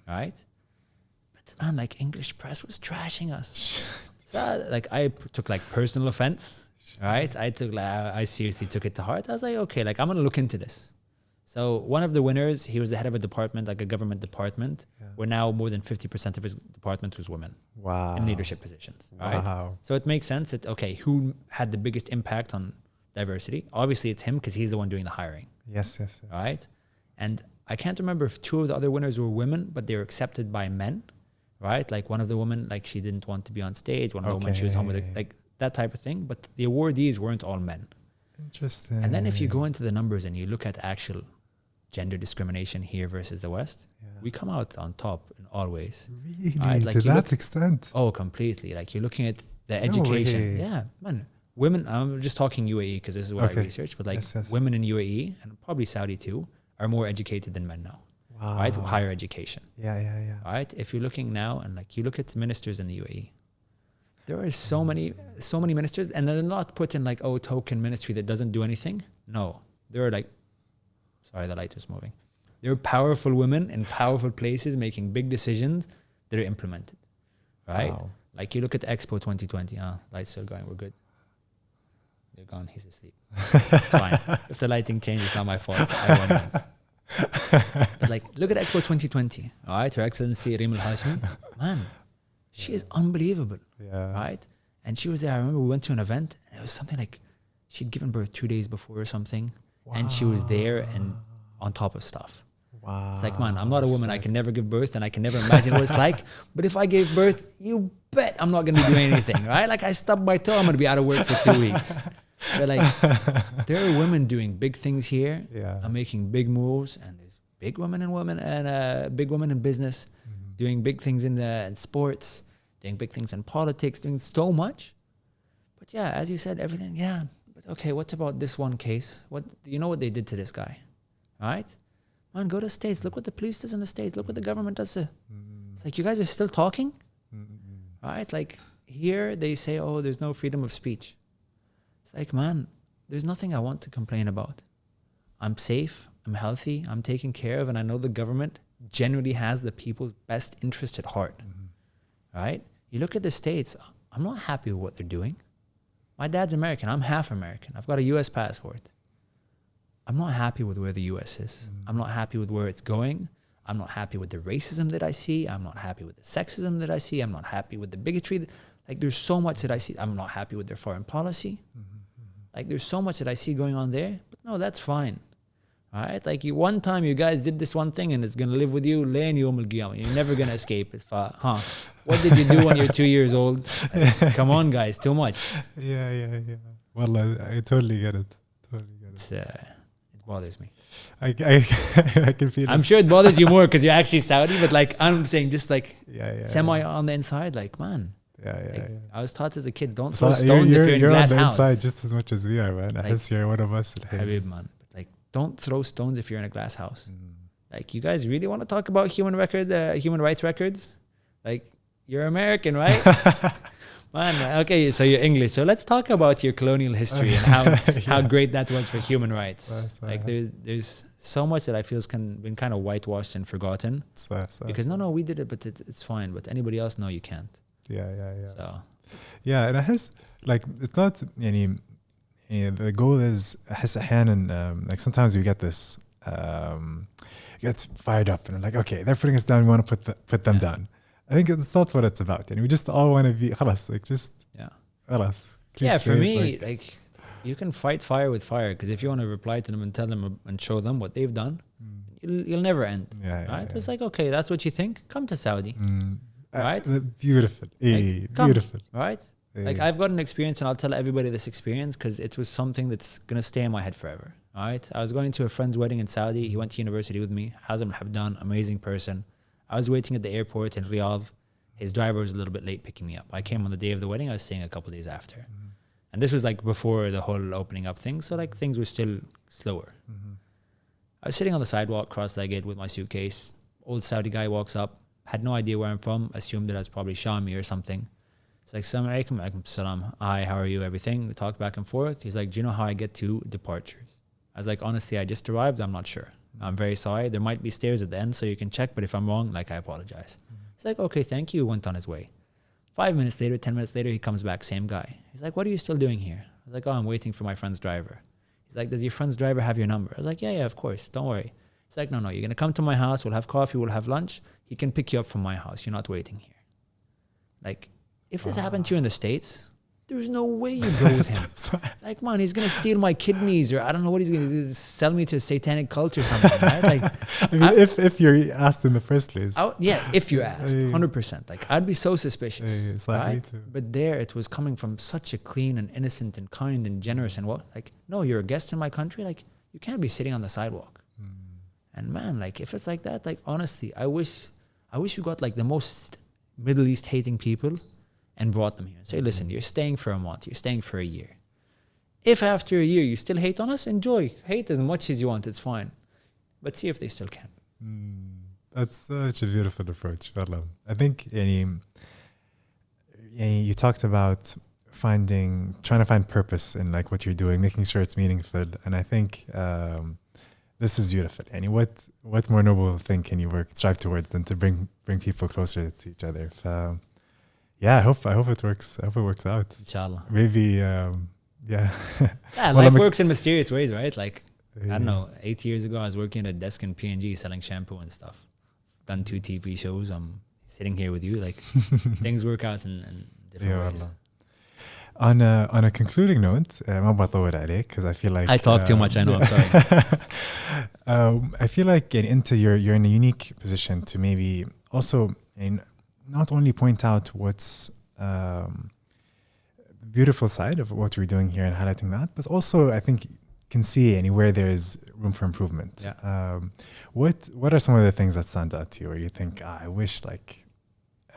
Right? But man, like English press was trashing us. So like I took like personal offense. Right? I seriously took it to heart. I was like, okay, like I'm gonna look into this. So one of the winners, he was the head of a department, like a government department, where now more than 50% of his department was women. Wow. In leadership positions. Right? Wow. So it makes sense that, okay, who had the biggest impact on diversity? Obviously it's him because he's the one doing the hiring. Yes. Right? And I can't remember if 2 of the other winners were women, but they were accepted by men. Right? Like one of the women, like she didn't want to be on stage. One of the women, she was home with like that type of thing. But the awardees weren't all men. Interesting. And then if you go into the numbers and you look at actual gender discrimination here versus the West, we come out on top in all ways. Really? Right? Like to that extent? Oh, completely. Like you're looking at the education. Yeah, man. Women, I'm just talking UAE because this is what I researched, but like women in UAE and probably Saudi too are more educated than men now. Wow. Right? Higher education. Yeah. Right? If you're looking now and like you look at the ministers in the UAE, there are so many ministers and they're not put in like, oh, token ministry that doesn't do anything. No. There are like, sorry, the light was moving. There are powerful women in powerful places making big decisions that are implemented. Right? Wow. Like you look at Expo 2020. Light's still going. We're good. They're gone. He's asleep. It's fine. If the lighting changes, it's not my fault. I won't know. But like, look at Expo 2020. All right, Her Excellency Reem Al Hashmi. Man, she is unbelievable. Yeah. Right? And she was there. I remember we went to an event and it was something like she'd given birth 2 days before or something. Wow. And she was there and on top of stuff. Wow. It's like, man, I'm not a woman. I can never give birth and I can never imagine what it's like. But if I gave birth, you bet I'm not going to be doing anything, right? Like I stubbed my toe, I'm going to be out of work for 2 weeks. But like, there are women doing big things here. Yeah. I'm making big moves, and there's big women and big women in business, doing big things in sports, doing big things in politics, doing so much. But yeah, as you said, everything. Yeah. But okay, what about this one case? What you know what they did to this guy, right? Man, go to the States. Look what the police does in the States. Look what the government does. It's like you guys are still talking, right? Like here they say, oh, there's no freedom of speech. It's like, man, there's nothing I want to complain about. I'm safe, I'm healthy, I'm taken care of, and I know the government generally has the people's best interest at heart, right? You look at the States, I'm not happy with what they're doing. My dad's American, I'm half American. I've got a US passport. I'm not happy with where the US is. I'm not happy with where it's going. I'm not happy with the racism that I see. I'm not happy with the sexism that I see. I'm not happy with the bigotry. Like there's so much that I see. I'm not happy with their foreign policy. Like there's so much that I see going on there. But no, that's fine. All right? Like one time you guys did this one thing and it's going to live with you. Layn yawm al-qiyamah. You're never going to escape it. What did you do when you're 2 years old? Like, come on, guys. Too much. Yeah. Wallah, I totally get it. Totally get it. It bothers me. I can feel I'm it. sure it bothers you more because you're actually Saudi, but like I'm saying, just like Yeah. semi on the inside, like man. Yeah. I was taught as a kid, don't So throw stones if you're in a glass on the house. inside just as much as we are, man. I guess you're one of us. Habib, man. Like, don't throw stones if you're in a glass house. Like, you guys really want to talk about human rights records? Like, you're American, right? Man, okay, so you're English. So let's talk about your colonial history and how great that was for human rights. Like, there's so much that I feel has been kind of whitewashed and forgotten. Because no, we did it, but it's fine. But anybody else, no, you can't. Yeah. So. Yeah, and I guess like it's not any. The goal is أحيانا like sometimes we get this get fired up and like okay they're putting us down, we want to put them down. I think it's not what it's about, and we just all want to be خلاص, like just خلاص. Yeah, for me, like you can fight fire with fire, because if you want to reply to them and tell them and show them what they've done, you'll never end. Right? It's like, okay, that's what you think. Come to Saudi, right? Beautiful, like, beautiful, right? Like I've got an experience, and I'll tell everybody this experience because it was something that's gonna stay in my head forever. Right? I was going to a friend's wedding in Saudi. He went to university with me. Hazem Habdan, amazing person. I was waiting at the airport in Riyadh. His driver was a little bit late picking me up. I came on the day of the wedding. I was staying a couple of days after. And this was like before the whole opening up thing. So like things were still slower. I was sitting on the sidewalk, cross-legged with my suitcase. Old Saudi guy walks up, had no idea where I'm from, assumed that I was probably Shami or something. It's like, Assalamu alaikum, alaikum salam. Hi, how are you? Everything. We talked back and forth. He's like, do you know how I get to departures? I was like, honestly, I just arrived. I'm not sure. I'm very sorry. There might be stairs at the end, so you can check. But if I'm wrong, like, I apologize. He's like, okay, thank you. Went on his way. 5 minutes later, 10 minutes later, he comes back, same guy. He's like, what are you still doing here? I was like, oh, I'm waiting for my friend's driver. He's like, does your friend's driver have your number? I was like, yeah, of course. Don't worry. He's like, no, you're going to come to my house. We'll have coffee. We'll have lunch. He can pick you up from my house. You're not waiting here. Like, if this happened to you in the States, there's no way you go with him. Like, man, he's going to steal my kidneys, or I don't know what he's going to do, sell me to a satanic cult or something, right? Like, I mean, if you're asked in the first place. If you're asked, 100%. Like, I'd be so suspicious, right? Me too. But there, it was coming from such a clean and innocent and kind and generous and what? Like, no, you're a guest in my country. Like, you can't be sitting on the sidewalk. And man, like, if it's like that, like, honestly, I wish we got like the most Middle East hating people and brought them here. Say, listen, you're staying for a month, you're staying for a year. If after a year you still hate on us, enjoy. Hate as much as you want, it's fine. But see if they still can. That's such a beautiful approach. I think you talked about trying to find purpose in like what you're doing, making sure it's meaningful. And I think this is beautiful. And what more noble thing can you strive towards than to bring people closer to each other? Yeah, I hope it works. I hope it works out. Inshallah. Maybe, yeah. Yeah, life works in mysterious ways, right? Like, I don't know, 8 years ago, I was working at a desk in P&G selling shampoo and stuff. Done 2 TV shows. I'm sitting here with you. Like, things work out in different ways. On a concluding note, ما بطول عليك because I feel like I talk too much. I know. I'm sorry. I feel like you're in a unique position to maybe also not only point out what's the beautiful side of what we're doing here and highlighting that, but also I think can see where there's room for improvement. Yeah. What are some of the things that stand out to you, where you think I wish like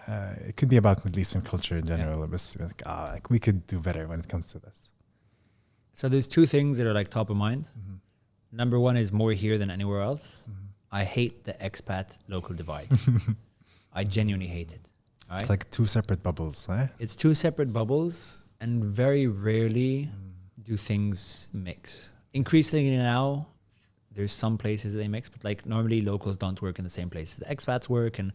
it could be about Middle Eastern culture in general, but like we could do better when it comes to this? So there's 2 things that are like top of mind. Number 1 is more here than anywhere else. I hate the expat local divide. I genuinely hate it. Right? It's like 2 separate bubbles, eh? It's 2 separate bubbles, and very rarely do things mix. Increasingly now, there's some places that they mix, but like normally locals don't work in the same places. The expats work, and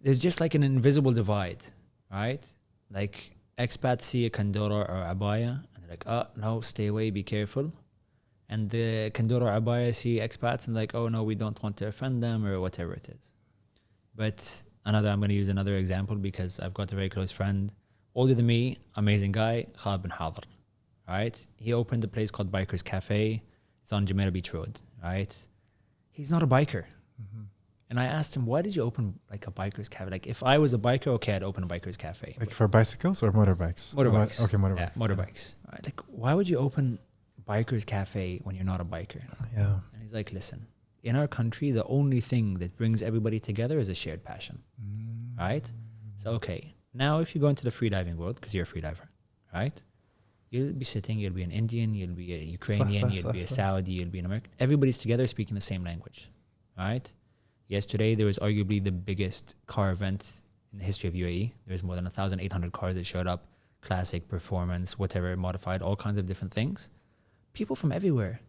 there's just like an invisible divide, right? Like expats see a kandora or abaya, and they're like, oh, no, stay away, be careful. And the kandora or abaya see expats and like, oh, no, we don't want to offend them or whatever it is. But I'm going to use another example because I've got a very close friend, older than me, amazing guy, Khalid bin Hadr, right? He opened a place called Bikers Cafe. It's on Jumeirah Beach Road, right? He's not a biker. And I asked him, why did you open like a biker's cafe? Like if I was a biker, okay, I'd open a biker's cafe. Like for bicycles or motorbikes? Motorbikes. Okay, motorbikes. Yeah, motorbikes. Right? Like why would you open biker's cafe when you're not a biker? Yeah. And he's like, listen, in our country, the only thing that brings everybody together is a shared passion. Right? So, okay, now if you go into the freediving world, because you're a freediver, right? You'll be sitting, you'll be an Indian, you'll be a Ukrainian, you'll be a Saudi, you'll be an American. Everybody's together speaking the same language, right? Yesterday, there was arguably the biggest car event in the history of UAE. There's more than 1,800 cars that showed up, classic, performance, whatever, modified, all kinds of different things. People from everywhere,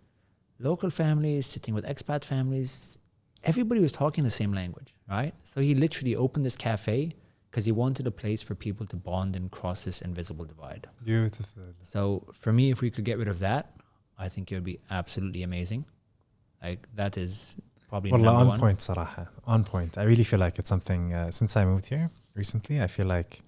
local families, sitting with expat families, everybody was talking the same language, right? So he literally opened this cafe because he wanted a place for people to bond and cross this invisible divide. Beautiful. So for me, if we could get rid of that, I think it would be absolutely amazing. Like that is probably Wallah, number on one. point, Saraha. On point. I really feel like it's something, since I moved here recently, I feel like,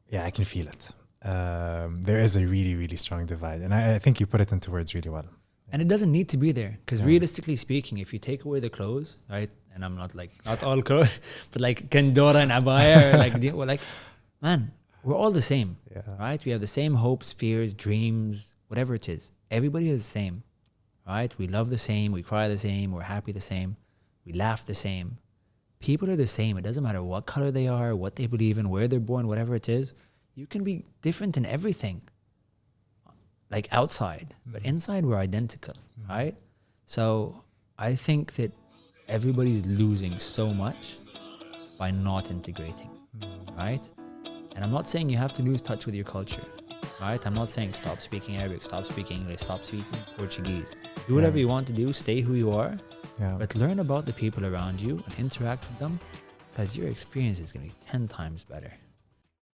yeah, I can feel it. There is a really, really strong divide. And I think you put it into words really well. And it doesn't need to be there because realistically speaking, if you take away the clothes, right? And I'm not like, not all clothes, but like Kandora and Abaya, or like, we're like, man, we're all the same, right? We have the same hopes, fears, dreams, whatever it is. Everybody is the same, right? We love the same, we cry the same, we're happy the same, we laugh the same. People are the same. It doesn't matter what color they are, what they believe in, where they're born, whatever it is. You can be different in everything. Like outside, but inside we're identical, right? So I think that everybody's losing so much by not integrating, right? And I'm not saying you have to lose touch with your culture, right? I'm not saying stop speaking Arabic, stop speaking English, stop speaking Portuguese. Do whatever you want to do, stay who you are, but learn about the people around you and interact with them because your experience is going to be 10 times better.